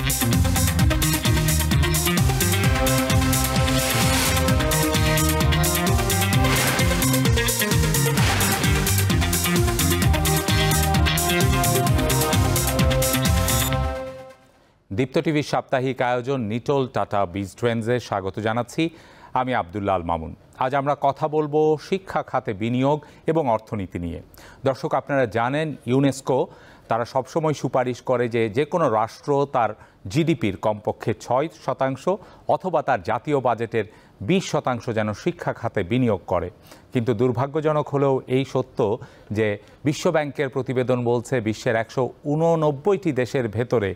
দীপ্ত টিভির সাপ্তাহিক আয়োজন নিটোল টাটা বিজ ট্রেন্ডসে স্বাগত জানাচ্ছি। আমি আব্দুল্লাহ আল মামুন। আজ আমরা কথা বলবো শিক্ষা খাতে বিনিয়োগ এবং অর্থনীতি নিয়ে। দর্শক, আপনারা জানেন ইউনেস্কো তারা সবসময় সুপারিশ করে যে কোনো রাষ্ট্র তার জিডিপির কমপক্ষে 6% অথবা তার জাতীয় বাজেটের 20% যেন শিক্ষা খাতে বিনিয়োগ করে। কিন্তু দুর্ভাগ্যজনক হলেও এই সত্য যে বিশ্বব্যাংকের প্রতিবেদন বলছে বিশ্বের 189টি দেশের ভেতরে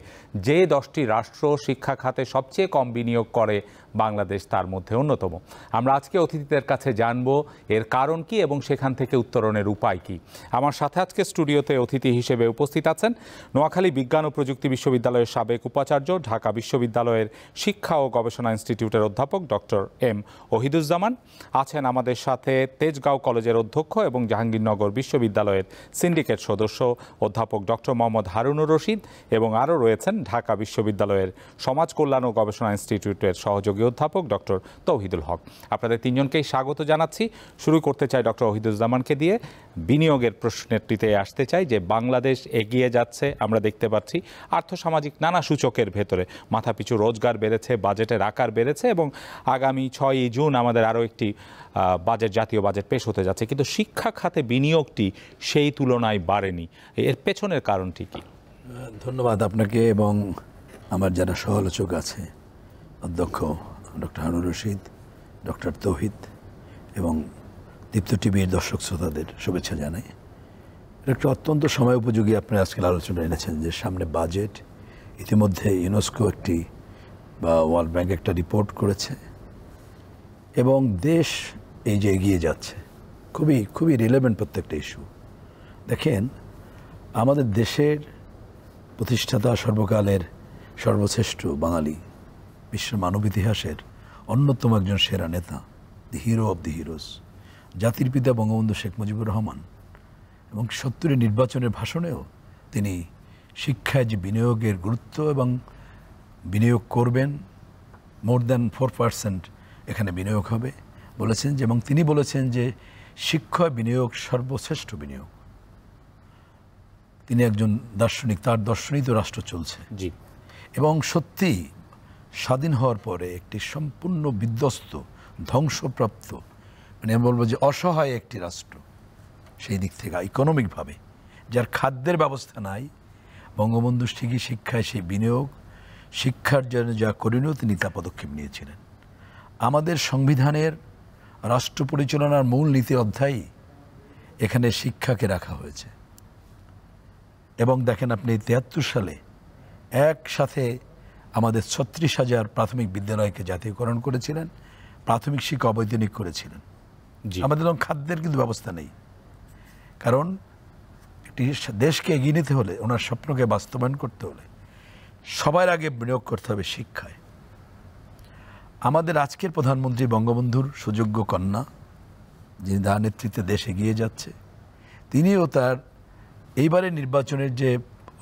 যে 10টি রাষ্ট্র শিক্ষা খাতে সবচেয়ে কম বিনিয়োগ করে বাংলাদেশ তার মধ্যে অন্যতম। আমরা আজকে অতিথিদের কাছে জানব এর কারণ কি এবং সেখান থেকে উত্তরণের উপায় কি। আমার সাথে আজকে স্টুডিওতে অতিথি হিসেবে উপস্থিত আছেন নোয়াখালী বিজ্ঞান ও প্রযুক্তি বিশ্ববিদ্যালয়ের সাবেক উপাচার্য, ঢাকা বিশ্ববিদ্যালয়ের শিক্ষা ও গবেষণা ইনস্টিটিউটের অধ্যাপক ডক্টর এম ওহিদুজ্জামান। আছেন আমাদের সাথে তেজগাঁও কলেজের অধ্যক্ষ এবং জাহাঙ্গীরনগর বিশ্ববিদ্যালয়ের সিন্ডিকেট সদস্য অধ্যাপক ডক্টর মোহাম্মদ হারুনুর রশিদ, এবং আরও রয়েছেন ঢাকা বিশ্ববিদ্যালয়ের সমাজ কল্যাণ ও গবেষণা ইনস্টিটিউটের সহযোগী অধ্যাপক ডক্টর তৌহিদুল হক। আপনাদের তিনজনকেই স্বাগত জানাচ্ছি। শুরু করতে চাই ডক্টর ওহিদুজ্জামানকে দিয়ে। বিনিয়োগের প্রশ্নটিতে আসতে চাই যে বাংলাদেশ এগিয়ে যাচ্ছে, আমরা দেখতে পাচ্ছি আর্থসামাজিক নানা সূচকের ভেতরে মাথাপিছু রোজগার বেড়েছে, বাজেটের আকার বেড়েছে এবং আগামী 6ই জুন আমাদের আরও একটি জাতীয় বাজেট পেশ হতে যাচ্ছে, কিন্তু শিক্ষা খাতে বিনিয়োগটি সেই তুলনায় বাড়েনি। এর পেছনের কারণটি কি? ধন্যবাদ আপনাকে এবং আমার যারা সহালোচক আছে, অধ্যক্ষ ডক্টর হারুনুর রশিদ, ডক্টর তৌহিদ এবং দীপ্ত টিভির দর্শক শ্রোতাদের শুভেচ্ছা জানাই। একটা অত্যন্ত সময় উপযোগী আপনি আজকাল আলোচনা এনেছেন যে সামনে বাজেট। ইতিমধ্যে ইউনেস্কো একটি বা ওয়ার্ল্ড ব্যাংক একটা রিপোর্ট করেছে এবং দেশ এই যে এগিয়ে যাচ্ছে, খুবই খুবই রিলেভেন্ট প্রত্যেকটা ইস্যু। দেখেন, আমাদের দেশের প্রতিষ্ঠাতা সর্বকালের সর্বশ্রেষ্ঠ বাঙালি, বিশ্বের মানব ইতিহাসের অন্যতম একজন সেরা নেতা, দি হিরো অব দি হিরোজ, জাতির পিতা বঙ্গবন্ধু শেখ মুজিবুর রহমান, এবং 70 নির্বাচনের ভাষণেও তিনি শিক্ষায় যে বিনিয়োগের গুরুত্ব এবং বিনিয়োগ করবেন, মোর দ্যান 4% এখানে বিনিয়োগ হবে বলেছেন, এবং তিনি বলেছেন যে শিক্ষা বিনিয়োগ সর্বশ্রেষ্ঠ বিনিয়োগ। তিনি একজন দার্শনিক, তার দর্শনেই তো রাষ্ট্র চলছে। জি। এবং সত্যি স্বাধীন হওয়ার পরে একটি সম্পূর্ণ বিধ্বস্ত, ধ্বংসপ্রাপ্ত, মানে আমি বলবো যে অসহায় একটি রাষ্ট্র, সেই দিক থেকে ইকোনমিকভাবে যার খাদ্যের ব্যবস্থা নাই, বঙ্গবন্ধু ঠিকই শিক্ষায় সেই বিনিয়োগ, শিক্ষার জন্য যা করণীয় তিনি তা পদক্ষেপ নিয়েছিলেন। আমাদের সংবিধানের রাষ্ট্র পরিচালনার মূল নীতি অধ্যায় এখানে শিক্ষাকে রাখা হয়েছে। এবং দেখেন, আপনি 73 সালে একসাথে আমাদের 36,000 প্রাথমিক বিদ্যালয়কে জাতীয়করণ করেছিলেন, প্রাথমিক শিক্ষা অবৈতনিক করেছিলেন। আমাদের খাদ্যের কিন্তু ব্যবস্থা নেই, কারণ একটি দেশকে এগিয়ে নিতে হলে, ওনার স্বপ্নকে বাস্তবায়ন করতে হলে সবার আগে বিনিয়োগ করতে হবে শিক্ষায়। আমাদের আজকের প্রধানমন্ত্রী বঙ্গবন্ধুর সুযোগ্য কন্যা, যিনি তার নেতৃত্বে দেশ এগিয়ে যাচ্ছে, তিনিও তার এইবারের নির্বাচনের যে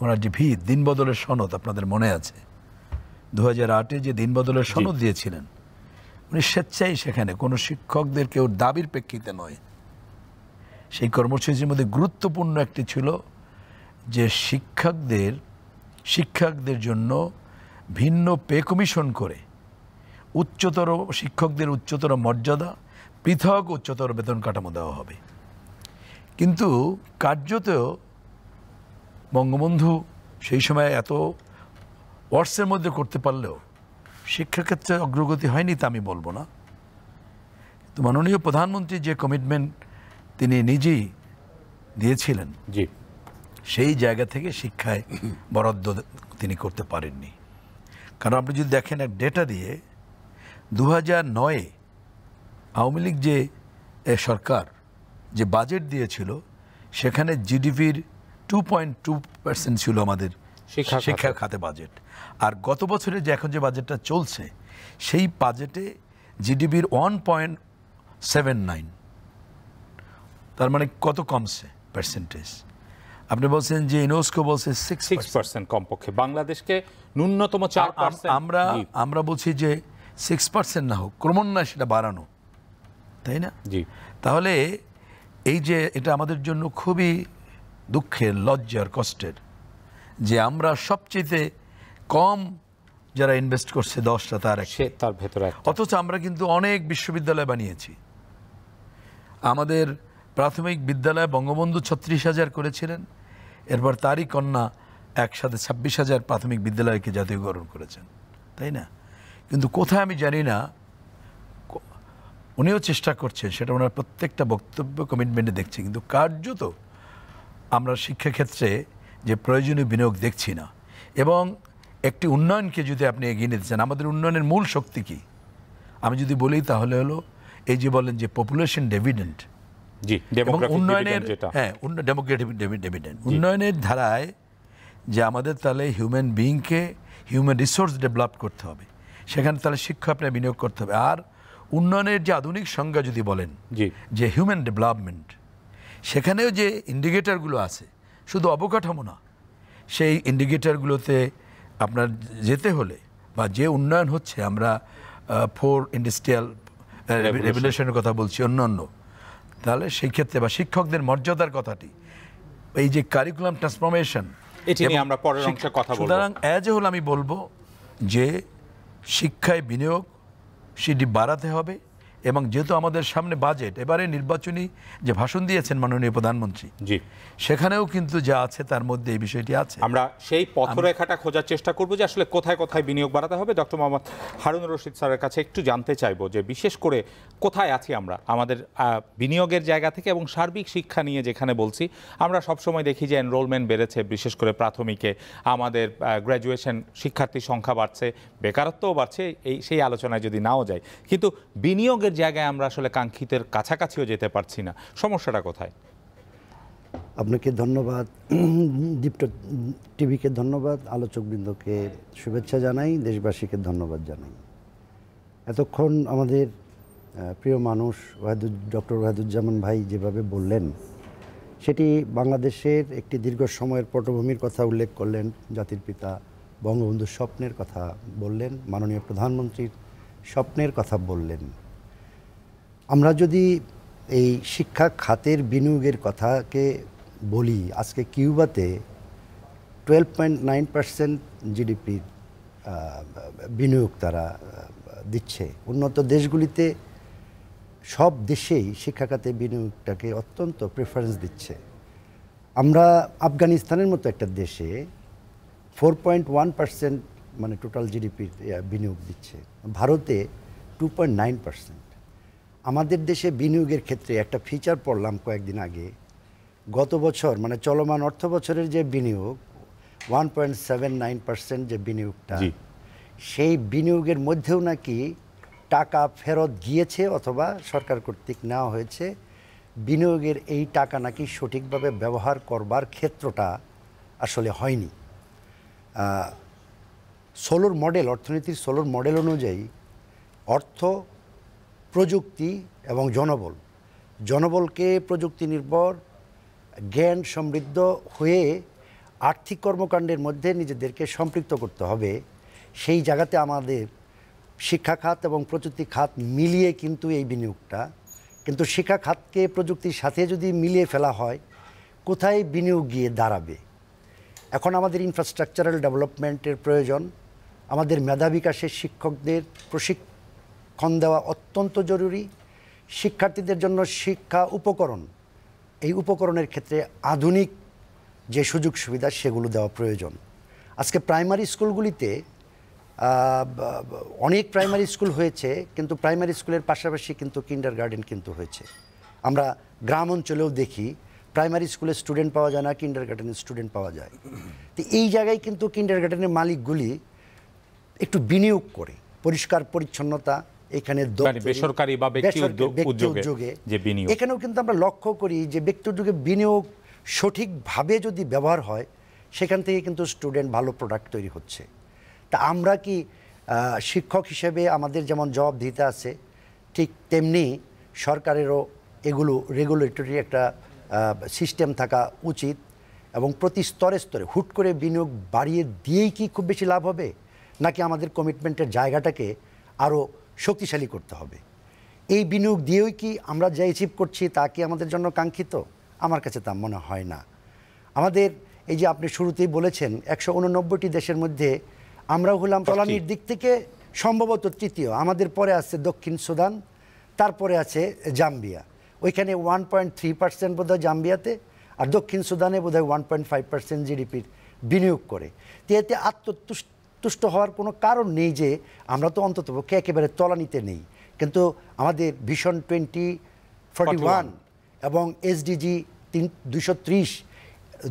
ওনার যে দিন বদলের সনদ, আপনাদের মনে আছে 2008-এ যে দিন বদলের সনদ দিয়েছিলেন, উনি স্বেচ্ছায়, সেখানে কোনো শিক্ষকদের কেউ দাবির প্রেক্ষিতে নয়, সেই কর্মসূচির মধ্যে গুরুত্বপূর্ণ একটি ছিল যে শিক্ষকদের জন্য ভিন্ন পে কমিশন করে উচ্চতর শিক্ষকদের উচ্চতর মর্যাদা, পৃথক উচ্চতর বেতন কাঠামো দেওয়া হবে। কিন্তু কার্যতেও বঙ্গবন্ধু সেই সময় এত ওয়ার্ডসের মধ্যে করতে পারলেও শিক্ষাক্ষেত্রে অগ্রগতি হয়নি তা আমি বলবো না। তো মাননীয় প্রধানমন্ত্রী যে কমিটমেন্ট তিনি নিজেই দিয়েছিলেন, জি, সেই জায়গা থেকে শিক্ষায় বরাদ্দ তিনি করতে পারেননি। কারণ আপনি যদি দেখেন এক ডেটা দিয়ে, 2009-এ আওয়ামী লীগ যে সরকার যে বাজেট দিয়েছিল, সেখানে জিডিপির 2.2% ছিল আমাদের শিক্ষা খাতে বাজেট। আর গত বছরে যে এখন যে বাজেটটা চলছে, সেই বাজেটে জিডিপির 1.79, তার মানে কত কমছে পার্সেন্টেজ। আপনি বলছেন যে ইউনেস্কো বলছে 6% কমপক্ষে, বাংলাদেশকে ন্যূনতম 4%। আমরা বলছি যে 6% না হোক, ক্রমান্বয়ে সেটা বাড়ানো, তাই না? জি। তাহলে এই যে এটা আমাদের জন্য খুবই দুঃখের, লজ্জার, কষ্টের যে আমরা সবচেয়ে কম যারা ইনভেস্ট করছে 10টা তার ভেতরে, অথচ আমরা কিন্তু অনেক বিশ্ববিদ্যালয় বানিয়েছি। আমাদের প্রাথমিক বিদ্যালয় বঙ্গবন্ধু 36,000 করেছিলেন, এরপর তারই কন্যা একসাথে 26,000 প্রাথমিক বিদ্যালয়কে জাতীয়করণ করেছেন, তাই না? কিন্তু কোথায় আমি জানি না, উনিও চেষ্টা করছেন, সেটা ওনার প্রত্যেকটা বক্তব্য কমিটমেন্টে দেখছি, কিন্তু কার্যত আমরা শিক্ষাক্ষেত্রে যে প্রয়োজনীয় বিনিয়োগ দেখছি না। এবং একটি উন্নয়নকে যদি আপনি এগিয়ে নিতে চান, আমাদের উন্নয়নের মূল শক্তি কি আমি যদি বলি, তাহলে হলো এই যে বলেন যে পপুলেশন ডিভিডেন্ড, উন্নয়নের, হ্যাঁ, ডেমোক্রেটিক ডিভিডেন্ড, উন্নয়নের ধারায় যে আমাদের তাহলে হিউম্যান বিইংকে হিউম্যান রিসোর্স ডেভেলপ করতে হবে, সেখানে তাহলে শিক্ষা আপনার বিনিয়োগ করতে হবে। আর উন্নয়নের যে আধুনিক সংজ্ঞা যদি বলেন যে হিউম্যান ডেভেলপমেন্ট, সেখানেও যে ইন্ডিকেটরগুলো আছে, শুধু অবকাঠামো না, সেই ইন্ডিকেটরগুলোতে আপনার যেতে হলে, বা যে উন্নয়ন হচ্ছে, আমরা 4 ইন্ডাস্ট্রিয়াল রেভলিউশনের কথা বলছি, অন্যান্য, তাহলে সেই ক্ষেত্রে বা শিক্ষকদের মর্যাদার কথাটি, এই যে কারিকুলাম ট্রান্সফরমেশন, এটি নিয়ে আমরা পরের অংশে কথা বলবো। সুতরাং এজ এ হোল আমি বলবো যে শিক্ষায় বিনিয়োগ সেটি বাড়াতে হবে। এবং যেহেতু আমাদের সামনে বাজেট, এবারে নির্বাচনী যে ভাষণ দিয়েছেন মাননীয় প্রধানমন্ত্রী, জি, সেখানেও কিন্তু যা আছে তার মধ্যে এই বিষয়টি আছে। আমরা সেই পথরেখাটা খোঁজার চেষ্টা করব যে আসলে কোথায় কোথায় বিনিয়োগ বাড়াতে হবে। ডক্টর মোহাম্মদ হারুন রশিদ স্যারের কাছে একটু জানতে চাইবো যে বিশেষ করে কোথায় আছি আমরা আমাদের বিনিয়োগের জায়গা থেকে, এবং সার্বিক শিক্ষা নিয়ে যেখানে বলছি, আমরা সবসময় দেখি যে এনরোলমেন্ট বেড়েছে, বিশেষ করে প্রাথমিকে আমাদের গ্র্যাজুয়েশন শিক্ষার্থীর সংখ্যা বাড়ছে, বেকারত্বও বাড়ছে, সেই আলোচনায় যদি নাও যায়, কিন্তু বিনিয়োগের জায়গায় আমরা আসলে কাঙ্ক্ষিতের কাছাকাছিও যেতে পারছি না। সমস্যাটা কোথায়? আপনাকে ধন্যবাদ, দীপ্ত টিভিকে ধন্যবাদ, আলোচকবৃন্দকে শুভেচ্ছা জানাই, দেশবাসীকে ধন্যবাদ জানাই। এতক্ষণ আমাদের প্রিয় মানুষ ডক্টর ওয়াহিদুজ্জামান ভাই যেভাবে বললেন, সেটি বাংলাদেশের একটি দীর্ঘ সময়ের পটভূমির কথা উল্লেখ করলেন, জাতির পিতা বঙ্গবন্ধুর স্বপ্নের কথা বললেন, মাননীয় প্রধানমন্ত্রীর স্বপ্নের কথা বললেন। আমরা যদি এই শিক্ষা খাতের বিনিয়োগের কথাকে বলি, আজকে কিউবাতে 12.9% জিডিপির বিনিয়োগ তারা দিচ্ছে। উন্নত দেশগুলিতে সব দেশেই শিক্ষা খাতে বিনিয়োগটাকে অত্যন্ত প্রেফারেন্স দিচ্ছে। আমরা আফগানিস্তানের মতো একটা দেশে 4.1% মানে টোটাল জিডিপির বিনিয়োগ দিচ্ছে, ভারতে 2.9%। আমাদের দেশে বিনিয়োগের ক্ষেত্রে একটা ফিচার পড়লাম কয়েকদিন আগে, গত বছর মানে চলমান অর্থ বছরের যে বিনিয়োগ 1.79% যে বিনিয়োগটা, সেই বিনিয়োগের মধ্যেও নাকি টাকা ফেরত গিয়েছে অথবা সরকার কর্তৃক নেওয়া হয়েছে। বিনিয়োগের এই টাকা নাকি সঠিকভাবে ব্যবহার করবার ক্ষেত্রটা আসলে হয়নি। সোলোর মডেল, অর্থনীতির সোলোর মডেল অনুযায়ী অর্থ, প্রযুক্তি এবং জনবলকে প্রযুক্তি নির্ভর, জ্ঞান সমৃদ্ধ হয়ে আর্থিক কর্মকাণ্ডের মধ্যে নিজেদেরকে সম্পৃক্ত করতে হবে। সেই জায়গাতে আমাদের শিক্ষা খাত এবং প্রযুক্তি খাত মিলিয়ে কিন্তু এই বিনিয়োগটা, কিন্তু শিক্ষা খাতকে প্রযুক্তির সাথে যদি মিলিয়ে ফেলা হয়, কোথায় বিনিয়োগ গিয়ে দাঁড়াবে? এখন আমাদের ইনফ্রাস্ট্রাকচারাল ডেভেলপমেন্টের প্রয়োজন, আমাদের মেধা বিকাশের শিক্ষকদের প্রশিক্ষণ দেওয়া অত্যন্ত জরুরি, শিক্ষার্থীদের জন্য শিক্ষা উপকরণ, এই উপকরণের ক্ষেত্রে আধুনিক যে সুযোগ সুবিধা সেগুলো দেওয়া প্রয়োজন। আজকে প্রাইমারি স্কুলগুলিতে অনেক প্রাইমারি স্কুল হয়েছে, কিন্তু প্রাইমারি স্কুলের পাশাপাশি কিন্তু কিন্ডারগার্টেন কিন্তু হয়েছে। আমরা গ্রাম অঞ্চলেও দেখি প্রাইমারি স্কুলে স্টুডেন্ট পাওয়া যায় না, কিন্ডারগার্টেনের স্টুডেন্ট পাওয়া যায়। তো এই জায়গায় কিন্তু কিন্ডারগার্টেনের মালিকগুলি একটু বিনিয়োগ করে পরিষ্কার পরিচ্ছন্নতা, এখানে বেসরকারি বা ব্যক্তি উদ্যোগে যে বিনিয়োগ, এখানেও কিন্তু আমরা লক্ষ্য করি যে ব্যক্তি উদ্যোগে বিনিয়োগ সঠিকভাবে যদি ব্যবহার হয়, সেখান থেকে কিন্তু স্টুডেন্ট ভালো প্রোডাক্ট তৈরি হচ্ছে। তা আমরা কি শিক্ষক হিসেবে আমাদের যেমন জবাবদিহিতা আছে, ঠিক তেমনি সরকারেরও এগুলো রেগুলেটরি একটা সিস্টেম থাকা উচিত, এবং প্রতি স্তরে স্তরে হুট করে বিনিয়োগ বাড়িয়ে দিয়েই কি খুব বেশি লাভ হবে, নাকি আমাদের কমিটমেন্টের জায়গাটাকে আরও শক্তিশালী করতে হবে? এই বিনিয়োগ দিয়েও কি আমরা যা অ্যাচিভ করছি তা কি আমাদের জন্য কাঙ্ক্ষিত? আমার কাছে তা মনে হয় না। আমাদের এই যে আপনি শুরুতেই বলেছেন 189টি দেশের মধ্যে আমরাও হলাম তলানির দিক থেকে সম্ভবত তৃতীয়। আমাদের পরে আছে দক্ষিণ সুদান, তারপরে আছে জাম্বিয়া। ওইখানে 1.3% বোধহয় জাম্বিয়াতে, আর দক্ষিণ সুদানে বোধহয় 1.5% জিডিপির বিনিয়োগ করে। তো এতে আত্মতুষ্ট হওয়ার কোনো কারণ নেই যে আমরা তো অন্ততপক্ষে একেবারে তলানিতে নেই। কিন্তু আমাদের ভিশন 2041 এবং SDG 230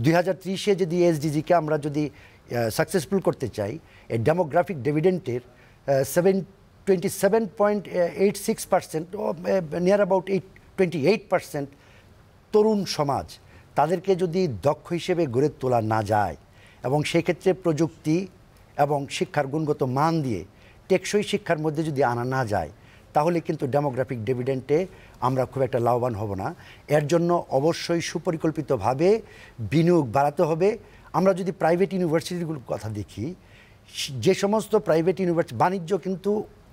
2030-এ যদি SDG-কে আমরা যদি সাকসেসফুল করতে চাই, এই ডেমোগ্রাফিক ডিভিডেন্টের 27.86% নিয়ার অ্যাবাউট 28% তরুণ সমাজ, তাদেরকে যদি দক্ষ হিসেবে গড়ে তোলা না যায় এবং সেই ক্ষেত্রে প্রযুক্তি এবং শিক্ষার গুণগত মান দিয়ে টেকসই শিক্ষার মধ্যে যদি আনা না যায়, তাহলে কিন্তু ডেমোগ্রাফিক ডিভিডেন্টে আমরা খুব একটা লাভবান হব না। এর জন্য অবশ্যই সুপরিকল্পিতভাবে বিনিয়োগ বাড়াতে হবে। আমরা যদি প্রাইভেট ইউনিভার্সিটিগুলোর কথা দেখি, যে সমস্ত প্রাইভেট ইউনিভার্সিটি, বাণিজ্য কিন্তু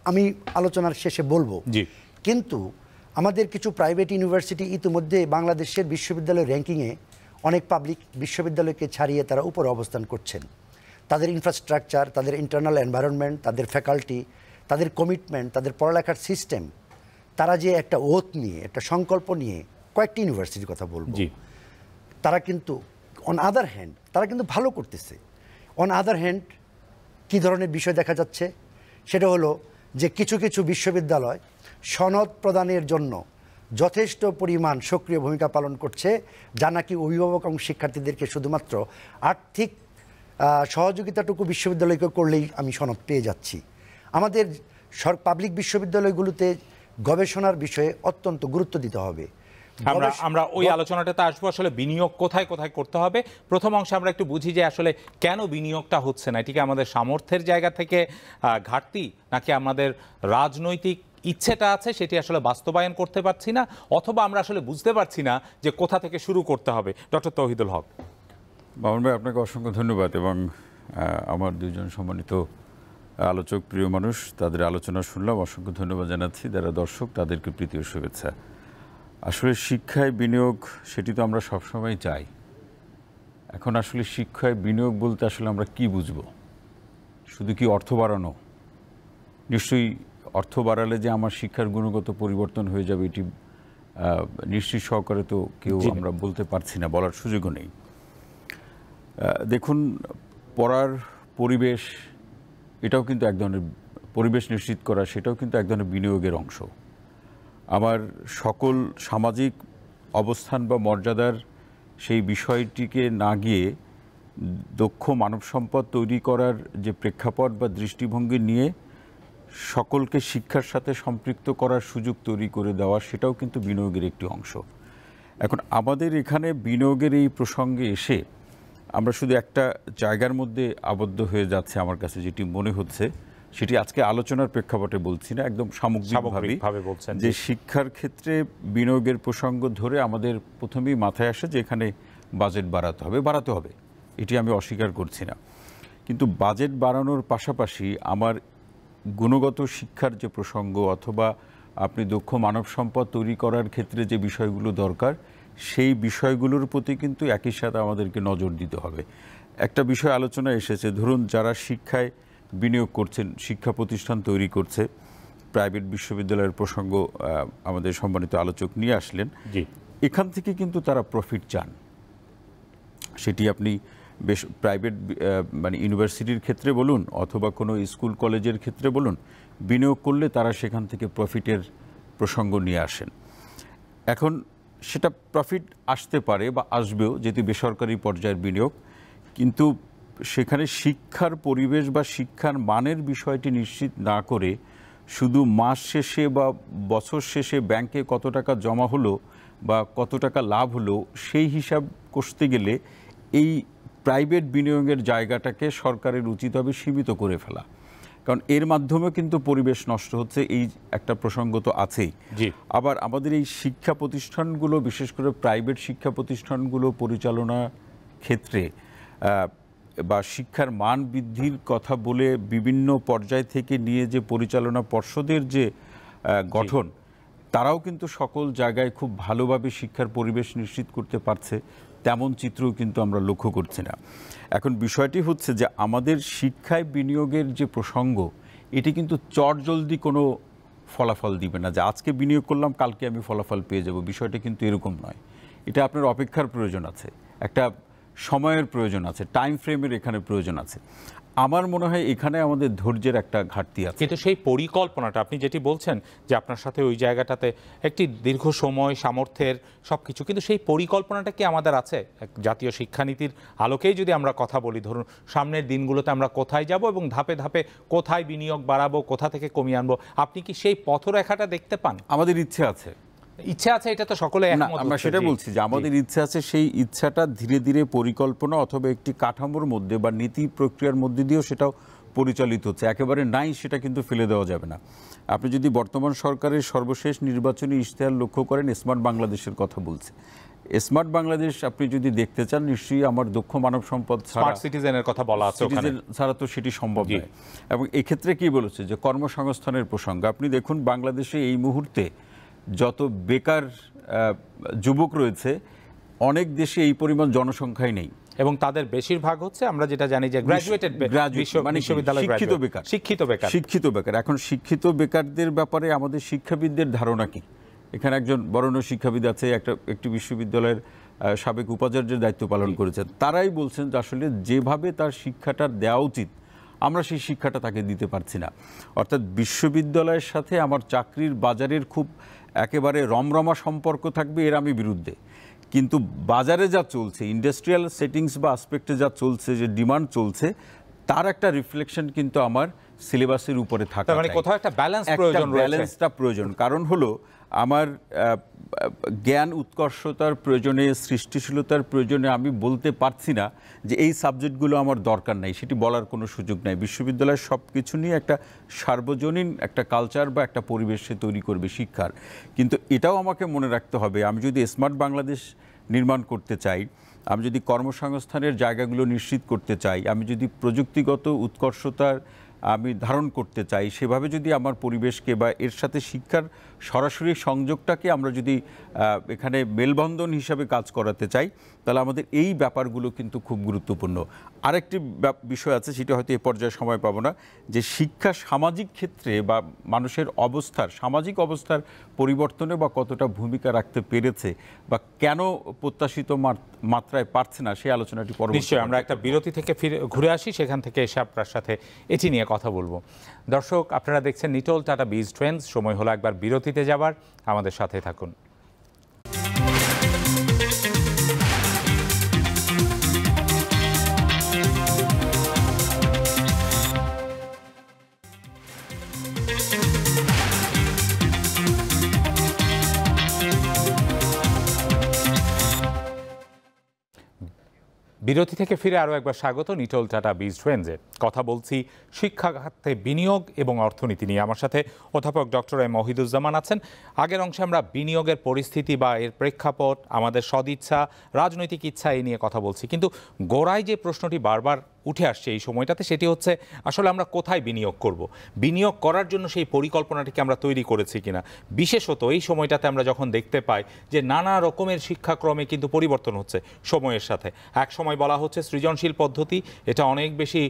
আমি আলোচনার শেষে বলবো, কিন্তু আমাদের কিছু প্রাইভেট ইউনিভার্সিটি ইতিমধ্যে বাংলাদেশের বিশ্ববিদ্যালয় র্যাঙ্কিংয়ে অনেক পাবলিক বিশ্ববিদ্যালয়কে ছাড়িয়ে তারা উপরে অবস্থান করছেন। তাদের ইনফ্রাস্ট্রাকচার, তাদের ইন্টারনাল এনভায়রনমেন্ট, তাদের ফ্যাকাল্টি, তাদের কমিটমেন্ট, তাদের পড়ালেখার সিস্টেম, তারা যে একটা ওথ নিয়ে, একটা সংকল্প নিয়ে, কয়েকটি ইউনিভার্সিটির কথা বলবো, তারা কিন্তু অন আদার হ্যান্ড তারা কিন্তু ভালো করতেছে। অন আদার হ্যান্ড কী ধরনের বিষয় দেখা যাচ্ছে, সেটা হলো যে কিছু কিছু বিশ্ববিদ্যালয় সনদ প্রদানের জন্য যথেষ্ট পরিমাণ সক্রিয় ভূমিকা পালন করছে, যা নাকি অভিভাবক এবং শিক্ষার্থীদেরকে শুধুমাত্র আর্থিক সহযোগিতাটুকু বিশ্ববিদ্যালয়কে করলেই আমি সনদ পেয়ে যাচ্ছি। আমাদের পাবলিক বিশ্ববিদ্যালয়গুলোতে গবেষণার বিষয়ে অত্যন্ত গুরুত্ব দিতে হবে। আমরা ওই আলোচনাটাতে আসবো, আসলে বিনিয়োগ কোথায় কোথায় করতে হবে। প্রথম অংশে আমরা একটু বুঝি যে আসলে কেন বিনিয়োগটা হচ্ছে না। এটিকে আমাদের সামর্থ্যের জায়গা থেকে ঘাটতি, নাকি আমাদের রাজনৈতিক ইচ্ছেটা আছে সেটি আসলে বাস্তবায়ন করতে পারছি না, অথবা আমরা আসলে বুঝতে পারছি না যে কোথা থেকে শুরু করতে হবে? ডক্টর তৌহিদুল হক। মামুন ভাই, আপনাকে অসংখ্য ধন্যবাদ, এবং আমার দুজন সম্মানিত আলোচক, প্রিয় মানুষ, তাদের আলোচনা শুনলাম, অসংখ্য ধন্যবাদ জানাচ্ছি। যারা দর্শক, তাদেরকে প্রীতি ও শুভেচ্ছা। আসলে শিক্ষায় বিনিয়োগ সেটি তো আমরা সবসময় চাই। এখন আসলে শিক্ষায় বিনিয়োগ বলতে আসলে আমরা কি বুঝবো? শুধু কি অর্থ বাড়ানো? নিশ্চয়ই অর্থ বাড়ালে যে আমার শিক্ষার গুণগত পরিবর্তন হয়ে যাবে এটি নিশ্চিত সহকারে তো কেউ আমরা বলতে পারছি না, বলার সুযোগও নেই। দেখুন, পড়ার পরিবেশ, এটাও কিন্তু এক ধরনের পরিবেশ নিশ্চিত করা, সেটাও কিন্তু এক ধরনের বিনিয়োগের অংশ। আমার সকল সামাজিক অবস্থান বা মর্যাদার সেই বিষয়টিকে না গিয়ে দক্ষ মানব সম্পদ তৈরি করার যে প্রেক্ষাপট বা দৃষ্টিভঙ্গি নিয়ে সকলকে শিক্ষার সাথে সম্পৃক্ত করার সুযোগ তৈরি করে দেওয়া, সেটাও কিন্তু বিনিয়োগের একটি অংশ। এখন আমাদের এখানে বিনিয়োগের এই প্রসঙ্গে এসে আমরা শুধু একটা জায়গার মধ্যে আবদ্ধ হয়ে যাচ্ছে, আমার কাছে যেটি মনে হচ্ছে, সেটি আজকে আলোচনার প্রেক্ষাপটে বলছি না, একদম সামগ্রিকভাবে বলছেন যে শিক্ষার ক্ষেত্রে বিনিয়োগের প্রসঙ্গ ধরে আমাদের প্রথমেই মাথায় আসে যে এখানে বাজেট বাড়াতে হবে, এটি আমি অস্বীকার করছি না। কিন্তু বাজেট বাড়ানোর পাশাপাশি আমার গুণগত শিক্ষার যে প্রসঙ্গ, অথবা আপনি দক্ষ মানব সম্পদ তৈরি করার ক্ষেত্রে যে বিষয়গুলো দরকার, সেই বিষয়গুলোর প্রতি কিন্তু একই সাথে আমাদেরকে নজর দিতে হবে। একটা বিষয় আলোচনা এসেছে, ধরুন যারা শিক্ষায় বিনিয়োগ করছেন, শিক্ষা প্রতিষ্ঠান তৈরি করছে, প্রাইভেট বিশ্ববিদ্যালয়ের প্রসঙ্গ আমাদের সম্মানিত আলোচক নিয়ে আসলেন, এখান থেকে কিন্তু তারা প্রফিট চান। সেটি আপনি বেশ প্রাইভেট মানে ইউনিভার্সিটির ক্ষেত্রে বলুন, অথবা কোনো স্কুল কলেজের ক্ষেত্রে বলুন, বিনিয়োগ করলে তারা সেখান থেকে প্রফিটের প্রসঙ্গ নিয়ে আসেন। এখন সেটা প্রফিট আসতে পারে বা আসবেও, যেটি বেসরকারি পর্যায়ের বিনিয়োগ, কিন্তু সেখানে শিক্ষার পরিবেশ বা শিক্ষার মানের বিষয়টি নিশ্চিত না করে শুধু মাস শেষে বা বছর শেষে ব্যাংকে কত টাকা জমা হলো বা কত টাকা লাভ হলো সেই হিসাব কষতে গেলে এই প্রাইভেট বিনিয়োগের জায়গাটাকে সরকারের উচিত হবে সীমিত করে ফেলা, কারণ এর মাধ্যমে কিন্তু পরিবেশ নষ্ট হচ্ছে, এই একটা প্রসঙ্গ তো আছেই। আবার আমাদের এই শিক্ষা প্রতিষ্ঠানগুলো, বিশেষ করে প্রাইভেট শিক্ষা প্রতিষ্ঠানগুলো পরিচালনা ক্ষেত্রে বা শিক্ষার মান বৃদ্ধির কথা বলে বিভিন্ন পর্যায় থেকে নিয়ে যে পরিচালনা পর্ষদের যে গঠন, তারাও কিন্তু সকল জায়গায় খুব ভালোভাবে শিক্ষার পরিবেশ নিশ্চিত করতে পারছে, তেমন চিত্রও কিন্তু আমরা লক্ষ্য করছি না। এখন বিষয়টি হচ্ছে যে আমাদের শিক্ষায় বিনিয়োগের যে প্রসঙ্গ, এটি কিন্তু চটজলদি কোনো ফলাফল দিবে না, যে আজকে বিনিয়োগ করলাম কালকে আমি ফলাফল পেয়ে যাব, বিষয়টা কিন্তু এরকম নয়। এটা আপনার অপেক্ষার প্রয়োজন আছে, একটা সময়ের প্রয়োজন আছে, টাইম ফ্রেমের এখানে প্রয়োজন আছে। আমার মনে হয় এখানে আমাদের ধৈর্যের একটা ঘাটতি আছে। কিন্তু সেই পরিকল্পনাটা আপনি যেটি বলছেন যে আপনার সাথে ওই জায়গাটাতে একটি দীর্ঘ সময়, সামর্থ্যের সবকিছু, কিন্তু সেই পরিকল্পনাটা কি আমাদের আছে? জাতীয় শিক্ষানীতির আলোকেই যদি আমরা কথা বলি, ধরুন সামনের দিনগুলোতে আমরা কোথায় যাব এবং ধাপে ধাপে কোথায় বিনিয়োগ বাড়াবো, কোথা থেকে কমিয়ে আনবো, আপনি কি সেই পথরেখাটা দেখতে পান? আমাদের ইচ্ছে আছে, ইচ্ছে আছে, এটা তো সকলে একমত। আমরা সেটা বলছি যে আমাদের ইচ্ছা আছে, সেই ইচ্ছাটা ধীরে ধীরে পরিকল্পনা অথবা একটি কাঠামোর মধ্যে বা নীতি প্রক্রিয়ার মধ্যে দিয়েও সেটাও পরিচালিত হচ্ছে। একেবারে নাই সেটা কিন্তু ফেলে দেওয়া যাবে না। আপনি যদি বর্তমান সরকারের সর্বশেষ নির্বাচনী ইশতেহার লক্ষ্য করেন, স্মার্ট বাংলাদেশের কথা বলছে। স্মার্ট বাংলাদেশ আপনি যদি দেখতে চান, নিশ্চয়ই আমার দক্ষ মানব সম্পদ স্মার্ট সিটিজেনের কথা বলা আছে, ওখানে ছাড়া তো সেটি সম্ভব নয়। এবং এক্ষেত্রে কি বলেছে যে কর্মসংস্থানের প্রসঙ্গ, আপনি দেখুন বাংলাদেশে এই মুহূর্তে যত বেকার যুবক রয়েছে, অনেক দেশে এই পরিমাণ জনসংখ্যাই নেই, এবং তাদের বেশিরভাগ হচ্ছে আমরা যেটা জানি যে গ্র্যাজুয়েটেড, মানে শিক্ষিত বেকার। এখন শিক্ষিত বেকারদের ব্যাপারে আমাদের শিক্ষাবিদদের ধারণা কি? এখানে একজন বরেণ্য শিক্ষাবিদ আছে, একটি বিশ্ববিদ্যালয়ের সাবেক উপাচার্যের দায়িত্ব পালন করেছেন। তারাই বলছেন যে আসলে যেভাবে তার শিক্ষাটা দেওয়া উচিত, আমরা সেই শিক্ষাটা তাকে দিতে পারছি না। অর্থাৎ বিশ্ববিদ্যালয়ের সাথে আমার চাকরির বাজারের খুব একেবারে রমরমা সম্পর্ক থাকবে, এর আমি বিরুদ্ধে। কিন্তু বাজারে যা চলছে, ইন্ডাস্ট্রিয়াল সেটিংস বা আসপেক্টে যা চলছে, যে ডিমান্ড চলছে, তার একটা রিফ্লেকশন কিন্তু আমার সিলেবাসের উপরে থাকে। মানে কোথাও একটা ব্যালেন্স প্রয়োজন, ব্যালেন্সটা প্রয়োজন। কারণ হলো আমার জ্ঞান উৎকর্ষতার প্রয়োজনে, সৃষ্টিশীলতার প্রয়োজনে আমি বলতে পারছি না যে এই সাবজেক্টগুলো আমার দরকার নাই, সেটি বলার কোনো সুযোগ নাই। বিশ্ববিদ্যালয়ের সব কিছু নিয়ে একটা সার্বজনীন একটা কালচার বা একটা পরিবেশ সে তৈরি করবে শিক্ষার। কিন্তু এটাও আমাকে মনে রাখতে হবে, আমি যদি স্মার্ট বাংলাদেশ নির্মাণ করতে চাই, আমি যদি কর্মসংস্থানের জায়গাগুলো নিশ্চিত করতে চাই, আমি যদি প্রযুক্তিগত উৎকর্ষতার আমি ধারণ করতে চাই, সেভাবে যদি আমার পরিবেশকে বা এর সাথে শিক্ষার সরাসরি সংযোগটাকে আমরা যদি এখানে মেলবন্ধন হিসাবে কাজ করাতে চাই, তাহলে আমাদের এই ব্যাপারগুলো কিন্তু খুব গুরুত্বপূর্ণ। আরেকটি বিষয় আছে, সেটা হয়তো এ পর্যায়ে সময় পাবো না, যে শিক্ষা সামাজিক ক্ষেত্রে বা মানুষের অবস্থার, সামাজিক অবস্থার পরিবর্তনে বা কতটা ভূমিকা রাখতে পেরেছে বা কেন প্রত্যাশিত মাত্রায় পারছে না, সেই আলোচনাটি পরবর্তী। নিশ্চয়ই আমরা একটা বিরতি থেকে ঘুরে আসি, সেখান থেকে এসে আপনার সাথে এটি নিয়ে কথা বলবো। দর্শক, আপনারা দেখছেন নিটোল টাটা বিজ ট্রেন্ডস। সময় হলো একবার বিরতিতে যাবার, আমাদের সাথে থাকুন। বিরতি থেকে ফিরে আরও একবার স্বাগত নিটোল টাটা বিজ ট্রেন্ডসে। কথা বলছি শিক্ষা খাতে বিনিয়োগ এবং অর্থনীতি নিয়ে। আমার সাথে অধ্যাপক ডক্টর এম মহিদুজ্জামান আছেন। আগের অংশে আমরা বিনিয়োগের পরিস্থিতি বা এর প্রেক্ষাপট, আমাদের সদিচ্ছা, রাজনৈতিক ইচ্ছা এই নিয়ে কথা বলছি, কিন্তু গোড়ায় যে প্রশ্নটি বারবার উঠে আসছে এই সময়টাতে, সেটি হচ্ছে আসলে আমরা কোথায় বিনিয়োগ করব, বিনিয়োগ করার জন্য সেই পরিকল্পনাটিকে আমরা তৈরি করেছি কিনা। বিশেষত এই সময়টাতে আমরা যখন দেখতে পাই যে নানা রকমের শিক্ষাক্রমে কিন্তু পরিবর্তন হচ্ছে সময়ের সাথে। এক সময় বলা হচ্ছে সৃজনশীল পদ্ধতি, এটা অনেক বেশি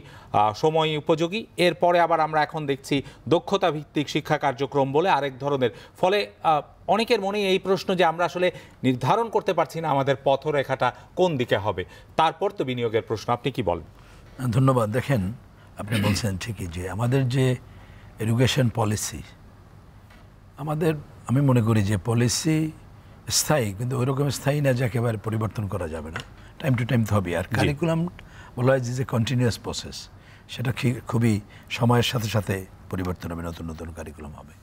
সময় উপযোগী, এরপরে আবার আমরা এখন দেখছি দক্ষতা ভিত্তিক শিক্ষা কার্যক্রম বলে আরেক ধরনের। ফলে অনেকের মনে এই প্রশ্ন যে আমরা আসলে নির্ধারণ করতে পারছি না আমাদের পথরেখাটা কোন দিকে হবে। তারপর তো বিনিয়োগের প্রশ্ন, আপনি কি বলেন? ধন্যবাদ। দেখেন, আপনি বলছেন ঠিকই যে আমাদের যে এডুকেশন পলিসি, আমি মনে করি যে পলিসি স্থায়ী, কিন্তু ওই রকম স্থায়ী না যে একেবারে পরিবর্তন করা যাবে না, টাইম টু টাইম তো হবে। আর কারিকুলাম বলা হয় যে কন্টিনিউয়াস প্রসেস, সেটা খুবই সময়ের সাথে সাথে পরিবর্তন হবে, নতুন নতুন কারিকুলাম হবে।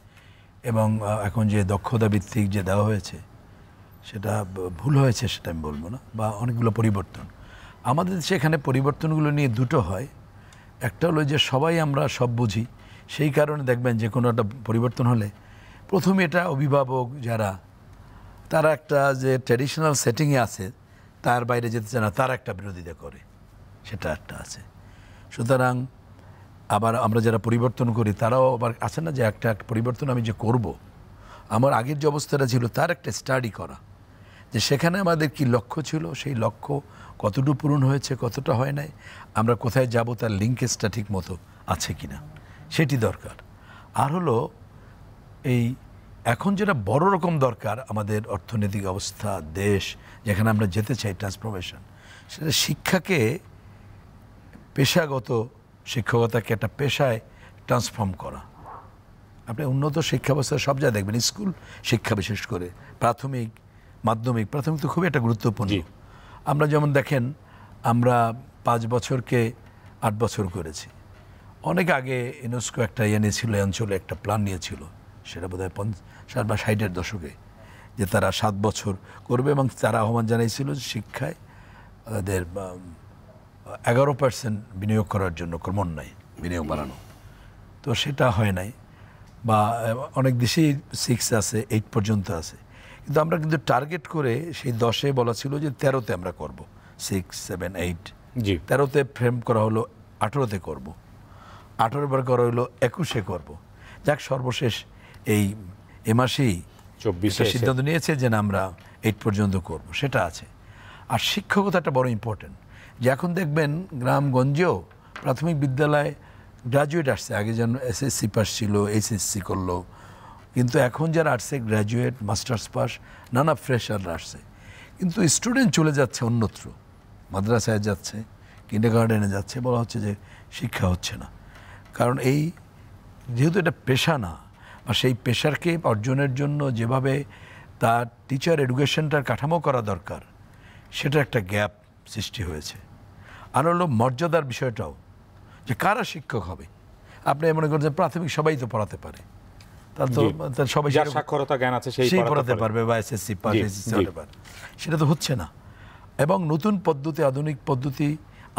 এবং এখন যে দক্ষতা ভিত্তিক যে দেওয়া হয়েছে, সেটা ভুল হয়েছে সেটা আমি বলবো না, বা অনেকগুলো পরিবর্তন আমাদের দেশে। এখানে পরিবর্তনগুলো নিয়ে দুটো হয়। একটা হলো যে সবাই আমরা সব বুঝি, সেই কারণে দেখবেন যে কোনো একটা পরিবর্তন হলে প্রথমে এটা অভিভাবক যারা, তারা একটা যে ট্র্যাডিশনাল সেটিংয়ে আছে তার বাইরে যেতে চায় না, তার একটা বিরোধিতা করে, সেটা একটা আছে। সুতরাং আবার আমরা যারা পরিবর্তন করি তারাও আবার আছে না যে একটা পরিবর্তন আমি যে করব, আমার আগের যে অবস্থাটা ছিল তার একটা স্টাডি করা, যে সেখানে আমাদের কি লক্ষ্য ছিল, সেই লক্ষ্য কতটুকু পূরণ হয়েছে, কতটা হয় নাই, আমরা কোথায় যাব তার লিঙ্কেজটা ঠিক মতো আছে কিনা, সেটি দরকার। আর হলো এই এখন যেটা বড় রকম দরকার আমাদের অর্থনৈতিক অবস্থা, দেশ যেখানে আমরা যেতে চাই, ট্রান্সফরমেশন, সেটা শিক্ষাকে, পেশাগত শিক্ষকতাকে একটা পেশায় ট্রান্সফর্ম করা। আপনি উন্নত শিক্ষা ব্যবস্থা সব জায়গায় দেখবেন, স্কুল শিক্ষা বিশেষ করে প্রাথমিক, মাধ্যমিক, প্রাথমিক তো খুবই একটা গুরুত্বপূর্ণ। আমরা যেমন দেখেন, আমরা 5 বছরকে 8 বছর করেছি। অনেক আগে ইউনেস্কো একটা নিয়েছিল, এই অঞ্চলে একটা প্ল্যান নিয়েছিল, সেটা বোধহয় 50 বা 60-এর দশকে, যে তারা 7 বছর করবে, এবং তারা আহ্বান জানিয়েছিল শিক্ষায় তাদের 11% বিনিয়োগ করার জন্য, ক্রমান্বয়ে বিনিয়োগ বাড়ানো। তো সেটা হয় নাই, বা অনেক দেশেই 6 আছে, 8 পর্যন্ত আছে। কিন্তু আমরা কিন্তু টার্গেট করে সেই 10-এ বলা ছিল যে 13-তে আমরা করব, 6, 7, 8। 13-তে ফ্রেম করা হলো, 18-তে করব, 18 বার করা হলো, 21-এ করব। যাক, সর্বশেষ এই মাসেই 24-এ সিদ্ধান্ত নিয়েছে যে না, আমরা 8 পর্যন্ত করব, সেটা আছে। আর শিক্ষকতাটা বড় ইম্পর্টেন্ট, যে এখন দেখবেন গ্রামগঞ্জেও প্রাথমিক বিদ্যালয়ে গ্র্যাজুয়েট আসছে, আগে যেন SSC পাস ছিল, HSC করলো, কিন্তু এখন যারা আসছে গ্র্যাজুয়েট, মাস্টার্স পাস, নানা ফ্রেশাররা আসছে, কিন্তু স্টুডেন্ট চলে যাচ্ছে অন্যত্র, মাদ্রাসায় যাচ্ছে, কিন্ডারগার্টেনে যাচ্ছে, বলা হচ্ছে যে শিক্ষা হচ্ছে না। কারণ যেহেতু এটা পেশা না, বা সেই পেশাকে অর্জনের জন্য যেভাবে তার টিচার এডুকেশনটার কাঠামো করা দরকার, সেটা একটা গ্যাপ সৃষ্টি হয়েছে। আর হলো মর্যাদার বিষয়টাও, যে কারা শিক্ষক হবে। আপনি মনে করেন যে প্রাথমিক সবাই তো পড়াতে পারে, তার সবাই সাক্ষরতা জ্ঞান আছে সেই পড়াতে পারবে, বা SSC পাস, HSC হতে পারে, সেটা তো হচ্ছে না। এবং নতুন পদ্ধতি, আধুনিক পদ্ধতি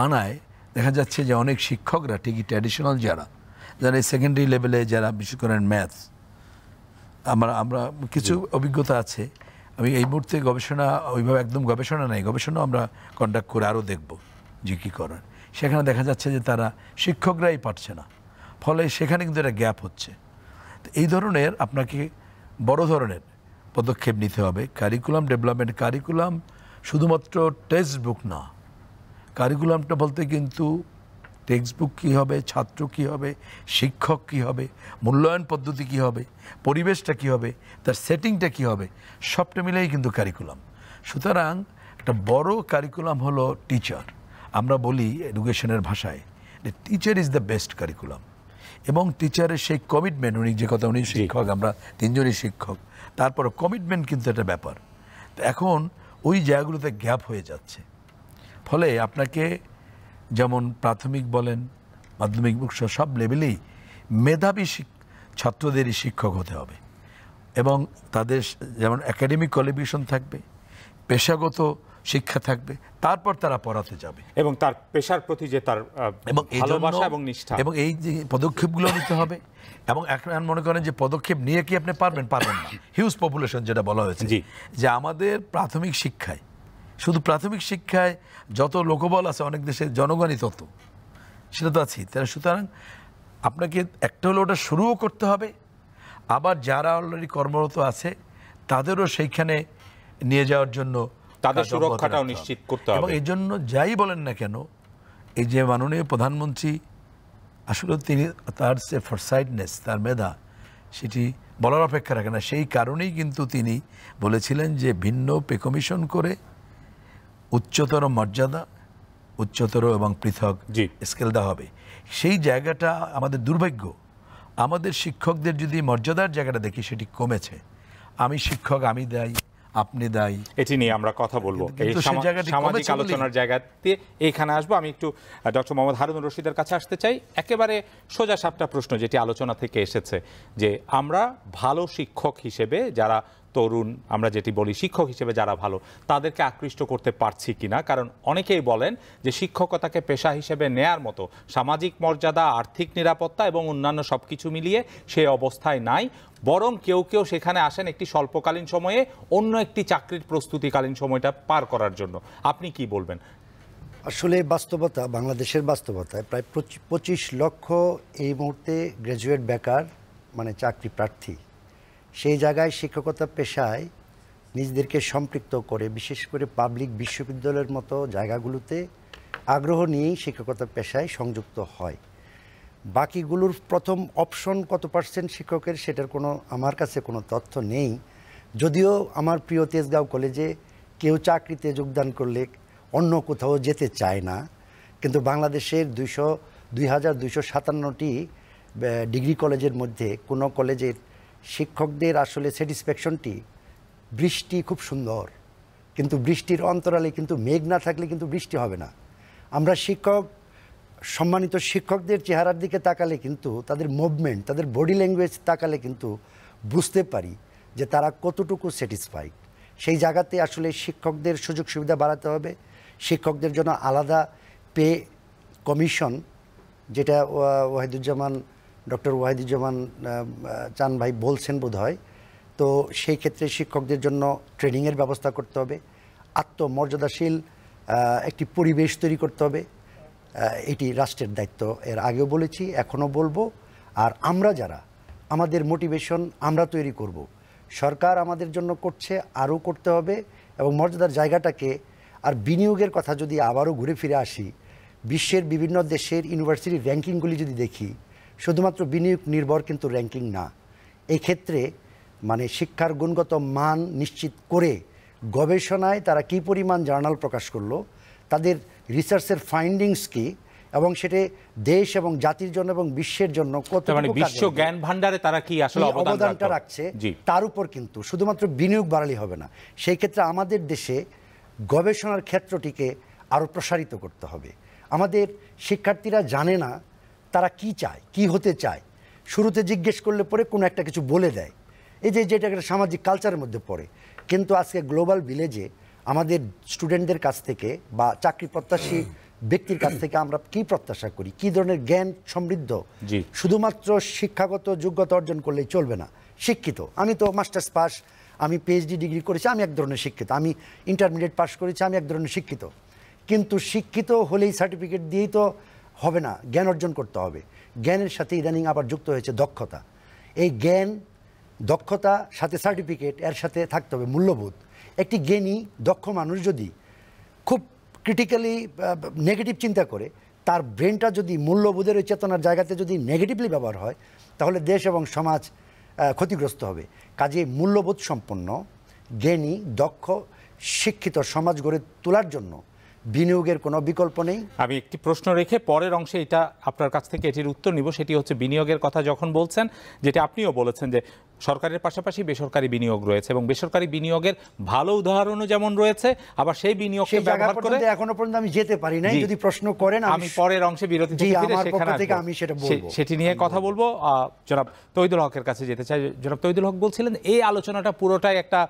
আনায় দেখা যাচ্ছে যে অনেক শিক্ষকরা ঠিকই ট্র্যাডিশনাল যারা সেকেন্ডারি লেভেলে, যারা বিশেষ করে ম্যাথস, আমরা কিছু অভিজ্ঞতা আছে। আমি এই মুহূর্তে গবেষণা ওইভাবে একদম গবেষণা নাই, গবেষণা আমরা কন্ডাক্ট করে আরও দেখব যে কী করার। সেখানে দেখা যাচ্ছে যে তারা শিক্ষকরাই পারছে না, ফলে সেখানে কিন্তু একটা গ্যাপ হচ্ছে। তো এই ধরনের আপনাকে বড় ধরনের পদক্ষেপ নিতে হবে। কারিকুলাম ডেভেলপমেন্ট, কারিকুলাম শুধুমাত্র টেক্সট বুক না, কারিকুলামটা বলতে কিন্তু টেক্সট বুক কী হবে, ছাত্র কী হবে, শিক্ষক কী হবে, মূল্যায়ন পদ্ধতি কী হবে, পরিবেশটা কী হবে, তার সেটিংটা কী হবে, সবটা মিলেই কিন্তু কারিকুলাম। সুতরাং একটা বড় কারিকুলাম হলো টিচার। আমরা বলি এডুকেশনের ভাষায় teacher is the best curriculum. এবং টিচারের সেই কমিটমেন্ট, উনি যে কথা, উনি শিক্ষক, আমরা 3 জনই শিক্ষক, তারপর কমিটমেন্ট কিন্তু একটা ব্যাপার। তো এখন ওই জায়গাগুলোতে গ্যাপ হয়ে যাচ্ছে, ফলে আপনাকে যেমন প্রাথমিক বলেন, মাধ্যমিক সব লেভেলেই মেধাবী ছাত্রদেরই শিক্ষক হতে হবে, এবং তাদের যেমন একাডেমিক কোয়ালিফিকেশন থাকবে, পেশাগত শিক্ষা থাকবে, তারপর তারা পড়াতে যাবে, এবং তার পেশার প্রতি যে তার ভালোবাসা এবং নিষ্ঠা, এবং এই যে পদক্ষেপগুলো নিতে হবে। এবং এখন মনে করেন যে পদক্ষেপ নিয়ে কি আপনি পারবেন না, হিউজ পপুলেশন যেটা বলা হয়েছে, যে আমাদের প্রাথমিক শিক্ষায়, শুধু প্রাথমিক শিক্ষায় যত লোকবল আছে অনেক দেশের জনগণই তত, সেটা তো আছেই। তাহলে সুতরাং আপনাকে একটা হলে ওটা শুরুও করতে হবে, আবার যারা অলরেডি কর্মরত আছে তাদেরও সেইখানে নিয়ে যাওয়ার জন্য তাদের সুরক্ষাটাও নিশ্চিত করতে হবে। এবং এই জন্য যাই বলেন না কেন, এই যে মাননীয় প্রধানমন্ত্রী, আসলে তিনি তার যে ফরসাইটনেস, তার মেধা, সেটি বলার অপেক্ষা রাখে না। সেই কারণেই কিন্তু তিনি বলেছিলেন যে ভিন্ন পে কমিশন করে উচ্চতর মর্যাদা, উচ্চতর এবং পৃথক স্কেল দেওয়া হবে। সেই জায়গাটা আমাদের দুর্ভাগ্য, আমাদের শিক্ষকদের যদি মর্যাদার জায়গাটা দেখি সেটি কমেছে। আমি শিক্ষক, আমি দায়ী, আপনি দায়ী, এটি নিয়ে আমরা কথা বলবো এই সামাজিক আলোচনার জায়গাতে। এইখানে আসবো, আমি একটু ডক্টর মোহাম্মদ হারুনুর রশিদের কাছে আসতে চাই। একেবারে সোজা সাপটা প্রশ্ন যেটি আলোচনা থেকে এসেছে, যে আমরা ভালো শিক্ষক হিসেবে যারা তরুণ আমরা যেটি বলি শিক্ষক হিসেবে যারা ভালো তাদেরকে আকৃষ্ট করতে পারছি কিনা, কারণ অনেকেই বলেন যে শিক্ষকতাকে পেশা হিসেবে নেয়ার মতো সামাজিক মর্যাদা, আর্থিক নিরাপত্তা এবং অন্যান্য সবকিছু মিলিয়ে সেই অবস্থায় নাই, বরং কেউ কেউ সেখানে আসেন একটি স্বল্পকালীন সময়ে অন্য একটি চাকরির প্রস্তুতিকালীন সময়টা পার করার জন্য। আপনি কি বলবেন? আসলে বাস্তবতা, বাংলাদেশের বাস্তবতায় প্রায় 25 লক্ষ এই মুহূর্তে গ্র্যাজুয়েট বেকার মানে চাকরি প্রার্থী। সেই জায়গায় শিক্ষকতা পেশায় নিজেদেরকে সম্পৃক্ত করে বিশেষ করে পাবলিক বিশ্ববিদ্যালয়ের মতো জায়গাগুলোতে আগ্রহ নিয়েই শিক্ষকতা পেশায় সংযুক্ত হয়। বাকিগুলোর প্রথম অপশন কত পার্সেন্ট শিক্ষকের সেটার আমার কাছে কোনো তথ্য নেই। যদিও আমার প্রিয় তেজগাঁও কলেজে কেউ চাকরিতে যোগদান করলে অন্য কোথাও যেতে চায় না, কিন্তু বাংলাদেশের 2257টি ডিগ্রি কলেজের মধ্যে কোনো কলেজের শিক্ষকদের আসলে স্যাটিসফ্যাকশনটি, বৃষ্টি খুব সুন্দর, কিন্তু বৃষ্টির অন্তরালে কিন্তু মেঘ না থাকলে কিন্তু বৃষ্টি হবে না। আমরা সম্মানিত শিক্ষকদের চেহারার দিকে তাকালে কিন্তু তাদের মুভমেন্ট, তাদের বডি ল্যাঙ্গুয়েজ তাকালে কিন্তু বুঝতে পারি যে তারা কতটুকু স্যাটিসফাইড। সেই জায়গাতে আসলে শিক্ষকদের সুযোগ সুবিধা বাড়াতে হবে, শিক্ষকদের জন্য আলাদা পে কমিশন, যেটা ডক্টর ওয়াহিদুজ্জামান চান ভাই বলছেন বোধহয়, তো সেই ক্ষেত্রে শিক্ষকদের জন্য ট্রেনিংয়ের ব্যবস্থা করতে হবে, আত্মমর্যাদাশীল একটি পরিবেশ তৈরি করতে হবে। এটি রাষ্ট্রের দায়িত্ব, এর আগেও বলেছি, এখনও বলবো। আর আমরা যারা, আমাদের মোটিভেশন আমরা তৈরি করব। সরকার আমাদের জন্য করছে, আরও করতে হবে। এবং মর্যাদার জায়গাটাকে, আর বিনিয়োগের কথা যদি আবারও ঘুরে ফিরে আসি, বিশ্বের বিভিন্ন দেশের ইউনিভার্সিটি র্যাঙ্কিংগুলি যদি দেখি, শুধুমাত্র বিনিয়োগ নির্ভর কিন্তু র্যাঙ্কিং না। এই ক্ষেত্রে মানে শিক্ষার গুণগত মান নিশ্চিত করে গবেষণায় তারা কী পরিমাণ জার্নাল প্রকাশ করলো, তাদের রিসার্চের ফাইন্ডিংস কি, এবং সেটা দেশ এবং জাতির জন্য এবং বিশ্বের জন্য কতটুকু বিশ্ব জ্ঞান ভান্ডারে তারা কি আসলে অবদানটা রাখছে, তার উপর কিন্তু শুধুমাত্র বিনিয়োগ বাড়ালেই হবে না। সেই ক্ষেত্রে আমাদের দেশে গবেষণার ক্ষেত্রটিকে আরও প্রসারিত করতে হবে। আমাদের শিক্ষার্থীরা জানে না তারা কি চায়, কি হতে চায়। শুরুতে জিজ্ঞেস করলে পরে কোনো একটা কিছু বলে দেয়, এই যে যেটা একটা সামাজিক কালচারের মধ্যে পড়ে। কিন্তু আজকে গ্লোবাল ভিলেজে আমাদের স্টুডেন্টদের কাছ থেকে বা চাকরি প্রত্যাশী ব্যক্তির কাছ থেকে আমরা কি প্রত্যাশা করি, কি ধরনের জ্ঞান সমৃদ্ধ। শুধুমাত্র শিক্ষাগত যোগ্যতা অর্জন করলেই চলবে না। শিক্ষিত, আমি তো মাস্টার্স পাস, আমি পিএইচডি ডিগ্রি করেছি, আমি এক ধরনের শিক্ষিত, আমি ইন্টারমিডিয়েট পাস করেছি, আমি এক ধরনের শিক্ষিত। কিন্তু শিক্ষিত হলেই সার্টিফিকেট দিয়েই তো হবে না, জ্ঞান অর্জন করতে হবে। জ্ঞানের সাথে ইদানিং আবার যুক্ত হয়েছে দক্ষতা। এই জ্ঞান, দক্ষতা সাথে সার্টিফিকেট, এর সাথে থাকতে হবে মূল্যবোধ। একটি জ্ঞানী দক্ষ মানুষ যদি খুব ক্রিটিক্যালি নেগেটিভ চিন্তা করে, তার ব্রেনটা যদি মূল্যবোধের ওই চেতনার জায়গাতে যদি নেগেটিভলি ব্যবহার হয়, তাহলে দেশ এবং সমাজ ক্ষতিগ্রস্ত হবে। কাজে মূল্যবোধ সম্পন্ন, জ্ঞানী, দক্ষ, শিক্ষিত সমাজ গড়ে তোলার জন্য বিনিয়োগের কোনো বিকল্প নেই। আমি একটি প্রশ্ন রেখে পরের অংশে এটা আপনার কাছ থেকে এটির উত্তর নিব। সেটি হচ্ছে বিনিয়োগের কথা যখন বলছেন, যেটা আপনিও বলেছেন যে সরকারের পাশাপাশি বেসরকারি বিনিয়োগ রয়েছে এবং বেসরকারি বিনিয়োগের ভালো উদাহরণও যেমন রয়েছে, আবার সেই বিনিয়োগকে ব্যবহার করে এখনো পর্যন্ত আমি যেতে পারি নাই। যদি প্রশ্ন করেন আমি পরের অংশে বিরতি থেকে আমি সেটা বলবো, সেটি নিয়ে কথা বলবো। জনাব তৌহিদুল হকের কাছে যেতে চাই। জনাব তৌহিদুল হক বলছিলেন এই আলোচনাটা পুরোটাই একটা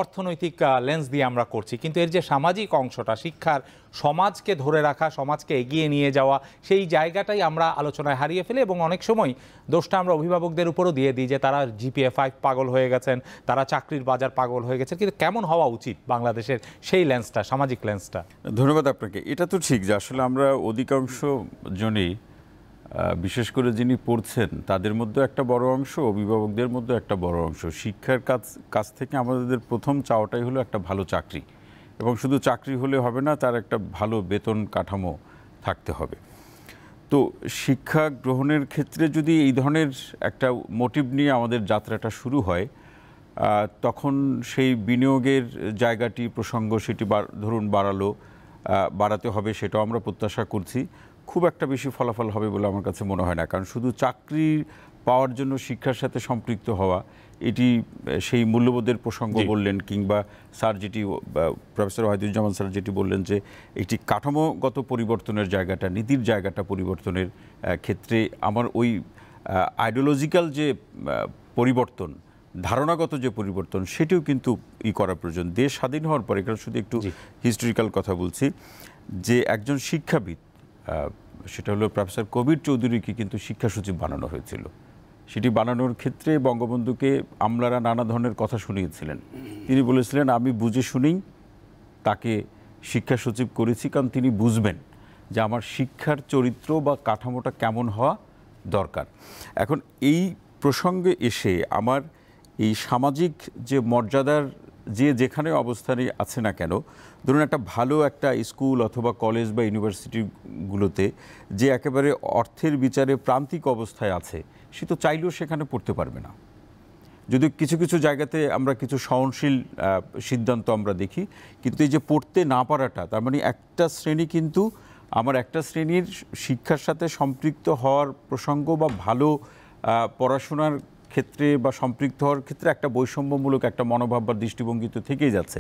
অর্থনৈতিক লেন্স দিয়ে আমরা করছি, কিন্তু এর যে সামাজিক অংশটা, শিক্ষার সমাজকে ধরে রাখা, সমাজকে এগিয়ে নিয়ে যাওয়া, সেই জায়গাটাই আমরা আলোচনায় হারিয়ে ফেলি এবং অনেক সময় দোষটা আমরা অভিভাবকদের উপরও দিয়ে দিই যে তারা জিপিএ 5 পাগল হয়ে গেছেন, তারা চাকরির বাজার পাগল হয়ে গেছেন। কিন্তু কেমন হওয়া উচিত বাংলাদেশের সেই লেন্সটা, সামাজিক লেন্সটা? ধন্যবাদ আপনাকে। এটা তো ঠিক যে আসলে আমরা অধিকাংশ জনেই, বিশেষ করে যিনি পড়ছেন তাদের মধ্যে একটা বড় অংশ, অভিভাবকদের মধ্যে একটা বড় অংশ, শিক্ষার কাছ থেকে আমাদের প্রথম চাওয়াটাই হলো একটা ভালো চাকরি, এবং শুধু চাকরি হলে হবে না, তার একটা ভালো বেতন কাঠামো থাকতে হবে। তো শিক্ষা গ্রহণের ক্ষেত্রে যদি এই ধরনের একটা মোটিভ নিয়ে আমাদের যাত্রাটা শুরু হয়, তখন সেই বিনিয়োগের জায়গাটি, প্রসঙ্গ সেটি ধরুন বাড়াতে হবে, সেটাও আমরা প্রত্যাশা করছি। খুব একটা বেশি ফলাফল হবে বলে আমার কাছে মনে হয় না, কারণ শুধু চাকরি পাওয়ার জন্য শিক্ষার সাথে সম্পৃক্ত হওয়া, এটি সেই মূল্যবোধের প্রসঙ্গ বললেন, কিংবা স্যার যেটি, প্রফেসর ওয়াহিদুজ্জামান স্যার যেটি বললেন যে এটি কাঠামোগত পরিবর্তনের জায়গাটা, নীতির জায়গাটা পরিবর্তনের ক্ষেত্রে আমার ওই আইডিওলজিক্যাল যে পরিবর্তন ধারণাগত যে পরিবর্তন সেটিও কিন্তু করা প্রয়োজন। দেশ স্বাধীন হওয়ার পরে, এখানে শুধু একটু হিস্টোরিক্যাল কথা বলছি, যে একজন শিক্ষাবিদ, সেটা হলো প্রফেসর কবির চৌধুরীকে কিন্তু শিক্ষা সচিব বানানো হয়েছিল। সেটি বানানোর ক্ষেত্রে বঙ্গবন্ধুকে আমলারা নানা ধরনের কথা শুনিয়েছিলেন। তিনি বলেছিলেন, আমি বুঝে শুনেই তাকে শিক্ষা সচিব করেছি, কারণ তিনি বুঝবেন যে আমার শিক্ষার চরিত্র বা কাঠামোটা কেমন হওয়া দরকার। এখন এই প্রসঙ্গে এসে আমার এই সামাজিক যে মর্যাদার যে যেখানে অবস্থানে আছে না কেন, ধরুন একটা ভালো একটা স্কুল অথবা কলেজ বা ইউনিভার্সিটিগুলোতে যে একেবারে অর্থের বিচারে প্রান্তিক অবস্থায় আছে, সে তো চাইলেও সেখানে পড়তে পারবে না। যদি কিছু কিছু জায়গাতে আমরা কিছু সহনশীল সিদ্ধান্ত আমরা দেখি, কিন্তু এই যে পড়তে না পারাটা, তার মানে একটা শ্রেণী কিন্তু আমার একটা শ্রেণীর শিক্ষার সাথে সম্পৃক্ত হওয়ার প্রসঙ্গ বা ভালো পড়াশোনার ক্ষেত্রে বা সম্পৃক্ত হওয়ার ক্ষেত্রে একটা বৈষম্যমূলক একটা মনোভাব বা দৃষ্টিভঙ্গি তো থেকেই যাচ্ছে।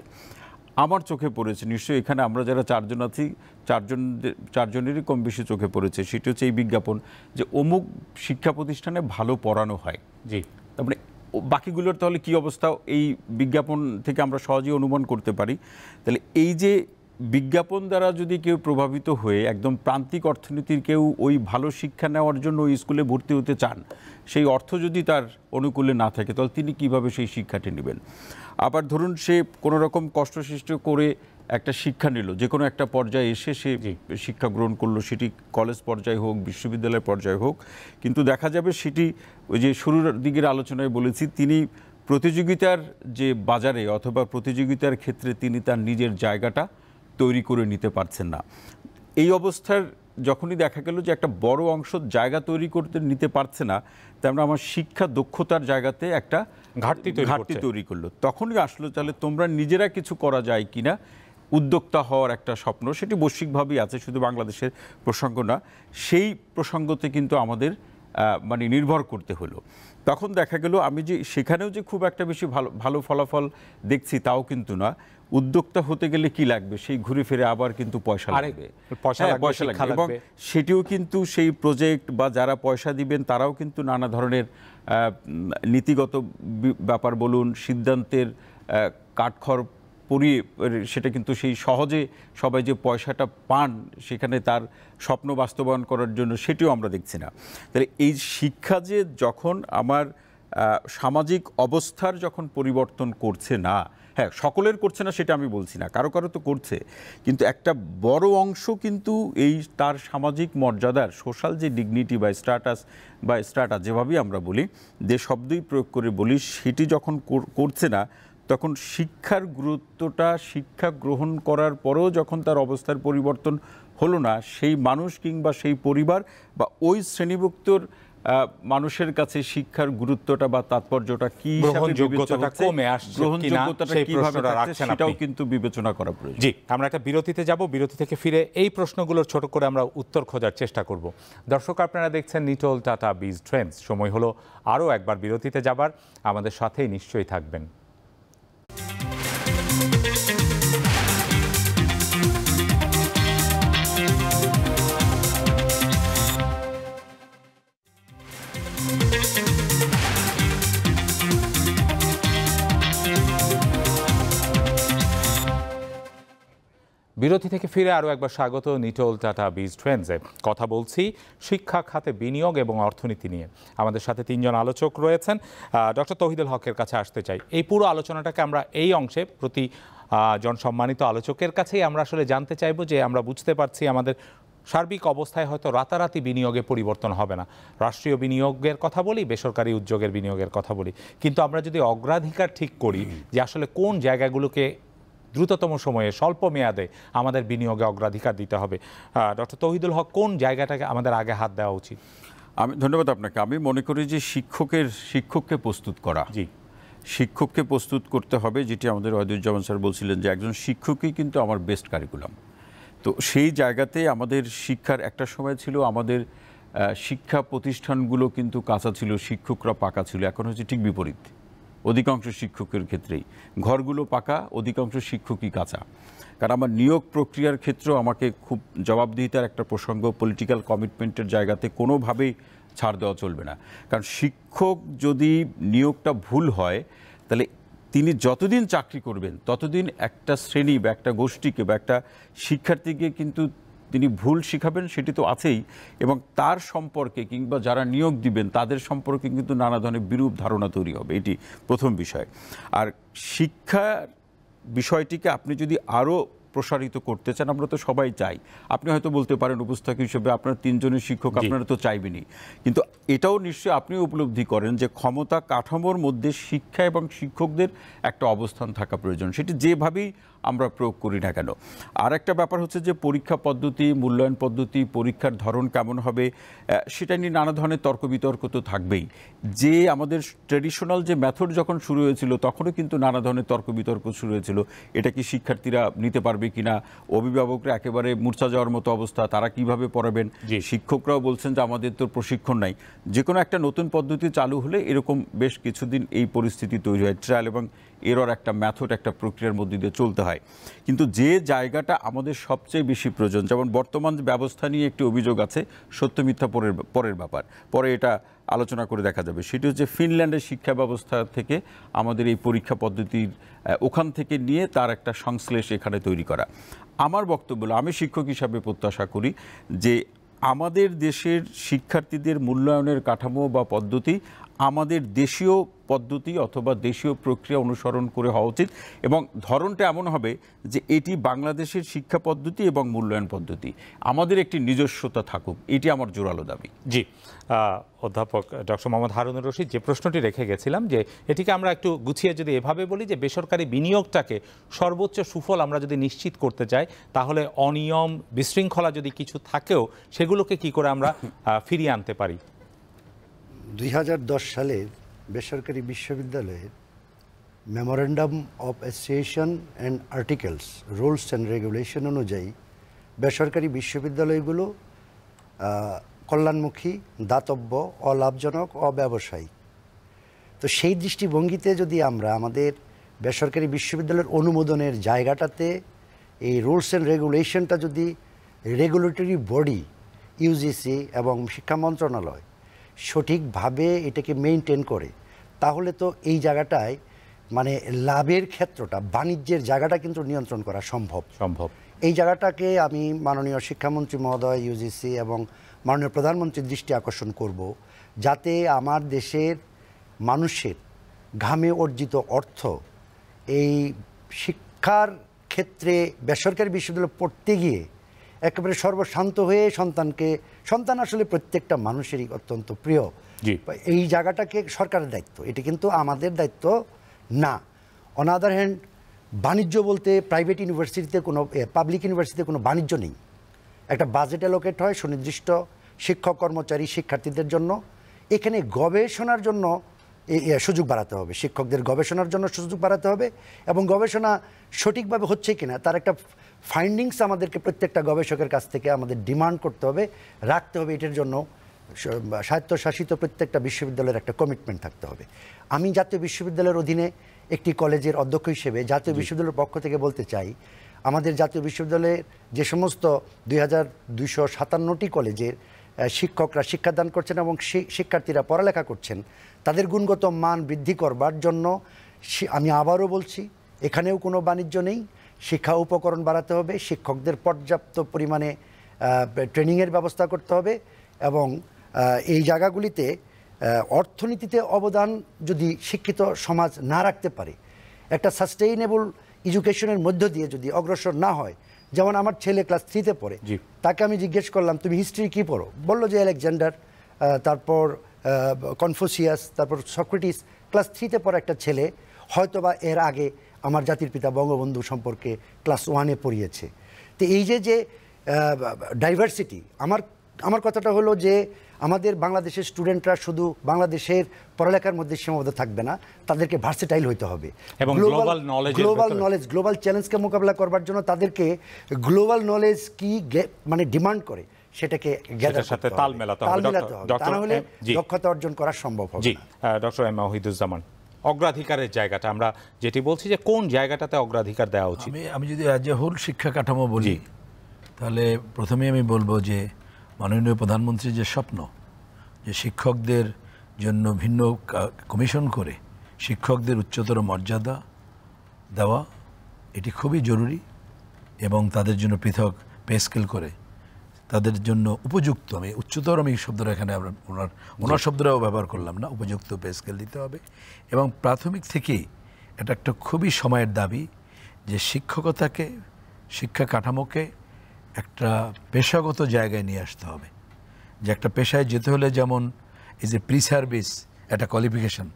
আমার চোখে পড়েছে, নিশ্চয়ই এখানে আমরা যারা চারজন আছি চারজনেরই কম বেশি চোখে পড়েছে, সেটি হচ্ছে এই বিজ্ঞাপন যে অমুক শিক্ষা প্রতিষ্ঠানে ভালো পড়ানো হয়। জি, তার মানে বাকিগুলোর তাহলে কী অবস্থা এই বিজ্ঞাপন থেকে আমরা সহজেই অনুমান করতে পারি। তাহলে এই যে বিজ্ঞাপন দ্বারা যদি কেউ প্রভাবিত হয়ে একদম প্রান্তিক অর্থনীতির কেউ ওই ভালো শিক্ষা নেওয়ার জন্য ওই স্কুলে ভর্তি হতে চান, সেই অর্থ যদি তার অনুকূলে না থাকে, তাহলে তিনি কিভাবে সেই শিক্ষাটি নেবেন? আবার ধরুন সে কোনো রকম কষ্টসৃষ্ট করে একটা শিক্ষা নিল, যে কোনো একটা পর্যায়ে এসে সে শিক্ষা গ্রহণ করলো, সেটি কলেজ পর্যায়ে হোক, বিশ্ববিদ্যালয় পর্যায়ে হোক, কিন্তু দেখা যাবে সেটি ওই যে শুরুর দিকের আলোচনায় বলেছি, তিনি প্রতিযোগিতার যে বাজারে অথবা প্রতিযোগিতার ক্ষেত্রে তিনি তার নিজের জায়গাটা তৈরি করে নিতে পারছেন না। এই অবস্থার যখনই দেখা গেল যে একটা বড় অংশ জায়গা তৈরি করতে নিতে পারছে না, তেমন আমার শিক্ষা দক্ষতার জায়গাতে একটা ঘাটতি তৈরি করলো, তখনই আসলো তাহলে তোমরা নিজেরা কিছু করা যায় কিনা। উদ্যোক্তা হওয়ার একটা স্বপ্ন, সেটি বৈশ্বিকভাবেই আছে, শুধু বাংলাদেশের প্রসঙ্গ না, সেই প্রসঙ্গতে কিন্তু আমাদের মানে নির্ভর করতে হলো। তখন দেখা গেল আমি যে সেখানেও যে খুব একটা বেশি ভালো ফলাফল দেখছি তাও কিন্তু না। উদ্যোক্তা হতে গেলে কি লাগবে, সেই ঘুরে ফিরে আবার কিন্তু পয়সা লাগবে, পয়সা লাগবে, এবং সেটিও কিন্তু সেই প্রজেক্ট বা যারা পয়সা দিবেন তারাও কিন্তু নানা ধরনের নীতিগত ব্যাপার বলুন, সিদ্ধান্তের কাঠখড় পরিয়ে সেটা কিন্তু সেই সহজে সবাই যে পয়সাটা পান সেখানে তার স্বপ্ন বাস্তবায়ন করার জন্য, সেটিও আমরা দেখছি না। তাহলে এই শিক্ষা যে যখন আমার সামাজিক অবস্থার যখন পরিবর্তন করছে না, হ্যাঁ সকলের করছে না সেটা আমি বলছি না, কারো কারো তো করছে, কিন্তু একটা বড় অংশ কিন্তু এই তার সামাজিক মর্যাদার সোশ্যাল যে ডিগনিটি বা স্ট্যাটাস যেভাবেই আমরা বলি, যে শব্দই প্রয়োগ করে বলি, সেটি যখন করছে না, তখন শিক্ষার গুরুত্বটা, শিক্ষা গ্রহণ করার পরেও যখন তার অবস্থার পরিবর্তন হলো না, সেই মানুষ কিংবা সেই পরিবার বা ওই শ্রেণীভুক্তর মানুষের কাছে শিক্ষার গুরুত্বটা বা তাৎপর্যটা কি, গ্রহণযোগ্যতাটা কমে আসছে, গ্রহণযোগ্যতাটা কিভাবে থাকছে সেটাও কিন্তু বিবেচনা করা প্রয়োজন। জি, আমরা একটা বিরতিতে যাব, বিরতি থেকে ফিরে এই প্রশ্নগুলোর ছোট করে আমরা উত্তর খোঁজার চেষ্টা করব। দর্শক, আপনারা দেখছেন নিটোল টাটা বিজ ট্রেন্ডস। সময় হলো আরও একবার বিরতিতে যাবার, আমাদের সাথেই নিশ্চয়ই থাকবেন। বিরতি থেকে ফিরে আরও একবার স্বাগত নিটোল টাটা বিজ ট্রেন্ডসে। কথা বলছি শিক্ষা খাতে বিনিয়োগ এবং অর্থনীতি নিয়ে। আমাদের সাথে তিনজন আলোচক রয়েছেন। ডক্টর তৌহিদুল হকের কাছে আসতে চাই। এই পুরো আলোচনাটাকে আমরা এই অংশে প্রতি জন সম্মানিত আলোচকের কাছেই আমরা আসলে জানতে চাইব যে আমরা বুঝতে পারছি আমাদের সার্বিক অবস্থায় হয়তো রাতারাতি বিনিয়োগে পরিবর্তন হবে না। রাষ্ট্রীয় বিনিয়োগের কথা বলি, বেসরকারি উদ্যোগের বিনিয়োগের কথা বলি, কিন্তু আমরা যদি অগ্রাধিকার ঠিক করি যে আসলে কোন জায়গাগুলোকে দ্রুততম সময়ে স্বল্প মেয়াদে আমাদের বিনিয়োগে অগ্রাধিকার দিতে হবে, ডক্টর তৌহিদুল হক, কোন জায়গাটাকে আমাদের আগে হাত দেওয়া উচিত? ধন্যবাদ আপনাকে। আমি মনে করি যে শিক্ষককে প্রস্তুত করা, শিক্ষককে প্রস্তুত করতে হবে, যেটি আমাদের ওয়াহিদুজ্জামান স্যার বলছিলেন যে একজন শিক্ষকই কিন্তু আমার বেস্ট কারিকুলাম। তো সেই জায়গাতে আমাদের শিক্ষার একটা সময় ছিল, আমাদের শিক্ষা প্রতিষ্ঠানগুলো কিন্তু কাঁচা ছিল, শিক্ষকরা পাকা ছিল। এখন হচ্ছে ঠিক বিপরীত, অধিকাংশ শিক্ষকের ক্ষেত্রেই ঘরগুলো পাকা, অধিকাংশ শিক্ষকই কাঁচা। কারণ আমার নিয়োগ প্রক্রিয়ার ক্ষেত্রেও আমাকে খুব জবাবদিহিতার একটা প্রসঙ্গ, পলিটিক্যাল কমিটমেন্টের জায়গাতে কোনোভাবেই ছাড় দেওয়া চলবে না। কারণ শিক্ষক যদি নিয়োগটা ভুল হয় তাহলে তিনি যতদিন চাকরি করবেন ততদিন একটা শ্রেণী বা একটা গোষ্ঠীকে বা একটা শিক্ষার্থীকে কিন্তু তিনি ভুল শিখাবেন, সেটি তো আছেই, এবং তার সম্পর্কে কিংবা যারা নিয়োগ দিবেন তাদের সম্পর্কে কিন্তু নানা ধরনের বিরূপ ধারণা তৈরি হবে। এটি প্রথম বিষয়। আর শিক্ষার বিষয়টিকে আপনি যদি আরও প্রসারিত করতে চান, আমরা তো সবাই চাই, আপনি হয়তো বলতে পারেন উপস্থাপক হিসেবে আপনার 3 জনের শিক্ষক আপনারা তো চাইবেনই, কিন্তু এটাও নিশ্চয়ই আপনিও উপলব্ধি করেন যে ক্ষমতা কাঠামোর মধ্যে শিক্ষা এবং শিক্ষকদের একটা অবস্থান থাকা প্রয়োজন, সেটি যেভাবেই আমরা প্রয়োগ করি না কেন। আর একটা ব্যাপার হচ্ছে যে পরীক্ষা পদ্ধতি, মূল্যায়ন পদ্ধতি, পরীক্ষার ধরন কেমন হবে সেটা নিয়ে নানা ধরনের তর্ক বিতর্ক তো থাকবেই। যে আমাদের ট্র্যাডিশনাল যে মেথড যখন শুরু হয়েছিল তখনও কিন্তু নানা ধরনের তর্ক বিতর্ক শুরু হয়েছিল, এটা কি শিক্ষার্থীরা নিতে পারবে কিনা, অভিভাবকরা একেবারে মূর্ছা যাওয়ার মতো অবস্থা, তারা কিভাবে পড়াবেন, শিক্ষকরাও বলছেন যে আমাদের তো প্রশিক্ষণ নাই। যে কোনো একটা নতুন পদ্ধতি চালু হলে এরকম বেশ কিছুদিন এই পরিস্থিতি তৈরি হয়, ট্রায়াল এবং এরর একটা মেথড, একটা প্রক্রিয়ার মধ্যে দিয়ে চলতে হয়। কিন্তু যে জায়গাটা আমাদের সবচেয়ে বেশি প্রয়োজন, যেমন বর্তমান ব্যবস্থা নিয়ে একটি অভিযোগ আছে, সত্য মিথ্যা পরের ব্যাপার, পরে এটা আলোচনা করে দেখা যাবে, সেটি হচ্ছে ফিনল্যান্ডের শিক্ষা ব্যবস্থা থেকে আমাদের এই পরীক্ষা পদ্ধতির ওখান থেকে নিয়ে তার একটা সংশ্লেষ এখানে তৈরি করা। আমার বক্তব্য হলো, আমি শিক্ষক হিসাবে প্রত্যাশা করি যে আমাদের দেশের শিক্ষার্থীদের মূল্যায়নের কাঠামো বা পদ্ধতি আমাদের দেশীয় পদ্ধতি অথবা দেশীয় প্রক্রিয়া অনুসরণ করে হওয়া উচিত, এবং ধরনটা এমন হবে যে এটি বাংলাদেশের শিক্ষা পদ্ধতি এবং মূল্যায়ন পদ্ধতি, আমাদের একটি নিজস্বতা থাকুক, এটি আমার জোরালো দাবি। জি, অধ্যাপক ডক্টর মোহাম্মদ হারুনুর রশিদ, যে প্রশ্নটি রেখে গেছিলাম যে এটিকে আমরা একটু গুছিয়ে যদি এভাবে বলি যে বেসরকারি বিনিয়োগটাকে সর্বোচ্চ সুফল আমরা যদি নিশ্চিত করতে চাই, তাহলে অনিয়ম, বিশৃঙ্খলা যদি কিছু থাকেও সেগুলোকে কি করে আমরা ফিরিয়ে আনতে পারি? 2010 সালের বেসরকারি বিশ্ববিদ্যালয়ের memorandum of association and articles, rules and regulation অনুযায়ী বেসরকারি বিশ্ববিদ্যালয়গুলো কল্যাণমুখী, দাতব্য, অলাভজনক, অব্যবসায়িক। তো সেই দৃষ্টিভঙ্গিতে যদি আমরা আমাদের বেসরকারি বিশ্ববিদ্যালয়ের অনুমোদনের জায়গাটাতে এই রুলস অ্যান্ড রেগুলেশনটা যদি রেগুলেটরি বডি ইউজিসি এবং শিক্ষা মন্ত্রণালয় সঠিকভাবে এটাকে মেনটেন করে, তাহলে তো এই জায়গাটায় মানে লাভের ক্ষেত্রটা, বাণিজ্যের জায়গাটা কিন্তু নিয়ন্ত্রণ করা সম্ভব। এই জায়গাটাকে আমি মাননীয় শিক্ষামন্ত্রী মহোদয়, ইউজিসি এবং মাননীয় প্রধানমন্ত্রীর দৃষ্টি আকর্ষণ করব, যাতে আমার দেশের মানুষের ঘামে অর্জিত অর্থ এই শিক্ষার ক্ষেত্রে বেসরকারি বিশ্ববিদ্যালয়ে পড়তে গিয়ে একেবারে সর্বশান্ত হয়ে সন্তান আসলে প্রত্যেকটা মানুষেরই অত্যন্ত প্রিয়, এই জায়গাটাকে সরকারের দায়িত্ব, এটি কিন্তু আমাদের দায়িত্ব না। অন আদার হ্যান্ড, বাণিজ্য বলতে প্রাইভেট ইউনিভার্সিটিতে কোনো, পাবলিক ইউনিভার্সিটিতে কোনো বাণিজ্য নেই। একটা বাজেট অ্যালোকেট হয় সুনির্দিষ্ট শিক্ষক, কর্মচারী, শিক্ষার্থীদের জন্য। এখানে গবেষণার জন্য সুযোগ বাড়াতে হবে, শিক্ষকদের গবেষণার জন্য সুযোগ বাড়াতে হবে, এবং গবেষণা সঠিকভাবে হচ্ছে কিনা তার একটা ফাইন্ডিংস আমাদেরকে প্রত্যেকটা গবেষকের কাছ থেকে আমাদের ডিমান্ড করতে হবে, রাখতে হবে। এটার জন্য স্বায়ত্তশাসিত প্রত্যেকটা বিশ্ববিদ্যালয়ের একটা কমিটমেন্ট থাকতে হবে। আমি জাতীয় বিশ্ববিদ্যালয়ের অধীনে একটি কলেজের অধ্যক্ষ হিসেবে জাতীয় বিশ্ববিদ্যালয়ের পক্ষ থেকে বলতে চাই, আমাদের জাতীয় বিশ্ববিদ্যালয়ে যে সমস্ত 2257টি কলেজের শিক্ষকরা শিক্ষাদান করছেন এবং শিক্ষার্থীরা পড়ালেখা করছেন, তাদের গুণগত মান বৃদ্ধি করবার জন্য আমি আবারও বলছি, এখানেও কোনো বাণিজ্য নেই। শিক্ষা উপকরণ বাড়াতে হবে, শিক্ষকদের পর্যাপ্ত পরিমাণে ট্রেনিংয়ের ব্যবস্থা করতে হবে, এবং এই জায়গাগুলিতে অর্থনীতিতে অবদান যদি শিক্ষিত সমাজ না রাখতে পারে, একটা সাস্টেইনেবল এডুকেশনের মধ্য দিয়ে যদি অগ্রসর না হয়, যেমন আমার ছেলে ক্লাস 3-তে পড়ে, তাকে আমি জিজ্ঞেস করলাম তুমি হিস্ট্রি কী পড়ো, বললো যে আলেকজান্ডার, তারপর কনফুসিয়াস, তারপর সক্রেটিস। ক্লাস 3-তে পড়া একটা ছেলে হয়তোবা এর আগে আমার জাতির পিতা বঙ্গবন্ধু সম্পর্কে ক্লাস 1-এ পড়িয়েছে। তো এই যে ডাইভার্সিটি, আমার কথাটা হলো যে আমাদের বাংলাদেশের স্টুডেন্টরা শুধু বাংলাদেশের পড়ালেখার মধ্যে সীমাবদ্ধ থাকবে না, তাদেরকে ভার্সেটাইল হইতে হবে, এবং গ্লোবাল নলেজ, গ্লোবাল চ্যালেঞ্জকে মোকাবিলা করবার জন্য তাদেরকে গ্লোবাল নলেজ কি মানে ডিমান্ড করে সেটাকে সাথে তাল মেলাতে হবে, তাহলে দক্ষতা অর্জন করা সম্ভব হবে। ডক্টর এম ওহিদুজ্জামান, অগ্রাধিকারের জায়গাটা আমরা যেটি বলছি যে কোন জায়গাটাতে অগ্রাধিকার দেওয়া উচিত? আমি যদি আজ হোল শিক্ষা কাঠামো বলি, তাহলে প্রথমে আমি বলবো যে মাননীয় প্রধানমন্ত্রীর যে স্বপ্ন যে শিক্ষকদের জন্য ভিন্ন কমিশন করে শিক্ষকদের উচ্চতর মর্যাদা দেওয়া এটি খুবই জরুরি, এবং তাদের জন্য পৃথক পে স্কেল করে তাদের জন্য উপযুক্ত, আমি উচ্চতর এই শব্দটা এখানে আমরা ওনার শব্দটাও ব্যবহার করলাম না, উপযুক্ত পে স্কেল দিতে হবে। এবং প্রাথমিক থেকেই এটা একটা খুবই সময়ের দাবি যে শিক্ষকতাকে, শিক্ষা কাঠামোকে একটা পেশাগত জায়গায় নিয়ে আসতে হবে। যে একটা পেশায় যেতে হলে যেমন এই যে প্রি সার্ভিস একটা কোয়ালিফিকেশন,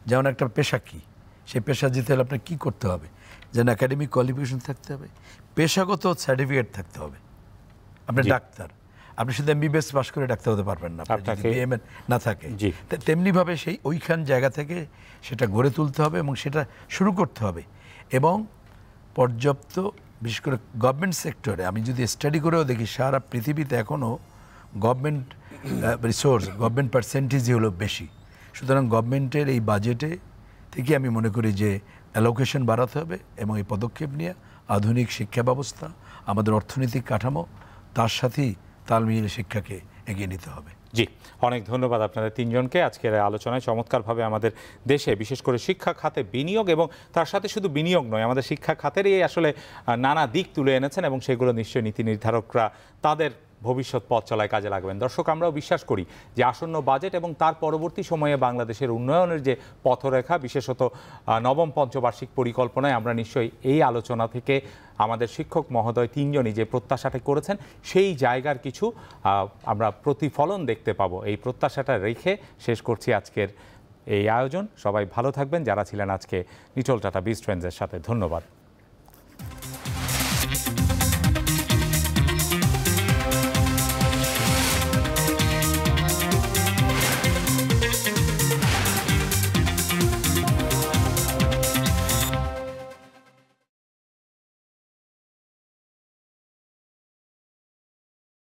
যেমন একটা পেশা কি, সেই পেশা যেতে হলে আপনার কী করতে হবে, যেন একাডেমিক কোয়ালিফিকেশন থাকতে হবে, পেশাগত সার্টিফিকেট থাকতে হবে। আপনি ডাক্তার, আপনি শুধু এমবিবিএস পাস করে ডাক্তার হতে পারবেন না, বিএমএ না থাকে। তেমনিভাবে সেই ওইখান জায়গা থেকে সেটা গড়ে তুলতে হবে এবং সেটা শুরু করতে হবে। এবং পর্যাপ্ত, বিশেষ করে গভর্নমেন্ট সেক্টরে আমি যদি স্টাডি করেও দেখি সারা পৃথিবীতে এখনও গভর্নমেন্ট রিসোর্স, গভর্নমেন্ট পার্সেন্টেজই হলো বেশি। সুতরাং গভর্নমেন্টের এই বাজেটে থেকে আমি মনে করি যে অ্যালোকেশন বাড়াতে হবে এবং এই পদক্ষেপ নিয়ে আধুনিক শিক্ষা ব্যবস্থা, আমাদের অর্থনৈতিক কাঠামো, তার সাথেই তাল মিলিয়ে শিক্ষাকে এগিয়ে নিতে হবে। জি, অনেক ধন্যবাদ আপনাদের তিনজনকে আজকের আলোচনায়। চমৎকারভাবে আমাদের দেশে বিশেষ করে শিক্ষা খাতে বিনিয়োগ, এবং তার সাথে শুধু বিনিয়োগ নয়, আমাদের শিক্ষা খাতেরই আসলে নানা দিক তুলে এনেছেন, এবং সেগুলো নিশ্চয়ই নীতি নির্ধারকরা তাদের ভবিষ্যৎ পথ চলায় কাজে লাগবেন। দর্শক, আমরাও বিশ্বাস করি যে আসন্ন বাজেট এবং তার পরবর্তী সময়ে বাংলাদেশের উন্নয়নের যে পথরেখা, বিশেষত নবম পঞ্চবার্ষিক পরিকল্পনায় আমরা নিশ্চয়ই এই আলোচনা থেকে আমাদের শিক্ষক মহোদয় তিনজনই যে প্রত্যাশাটা করেছেন সেই জায়গার কিছু আমরা প্রতিফলন দেখতে পাবো। এই প্রত্যাশাটা রেখে শেষ করছি আজকের এই আয়োজন। সবাই ভালো থাকবেন যারা ছিলেন আজকে নিটল টাটা বিজট্রেন্ডসের সাথে। ধন্যবাদ।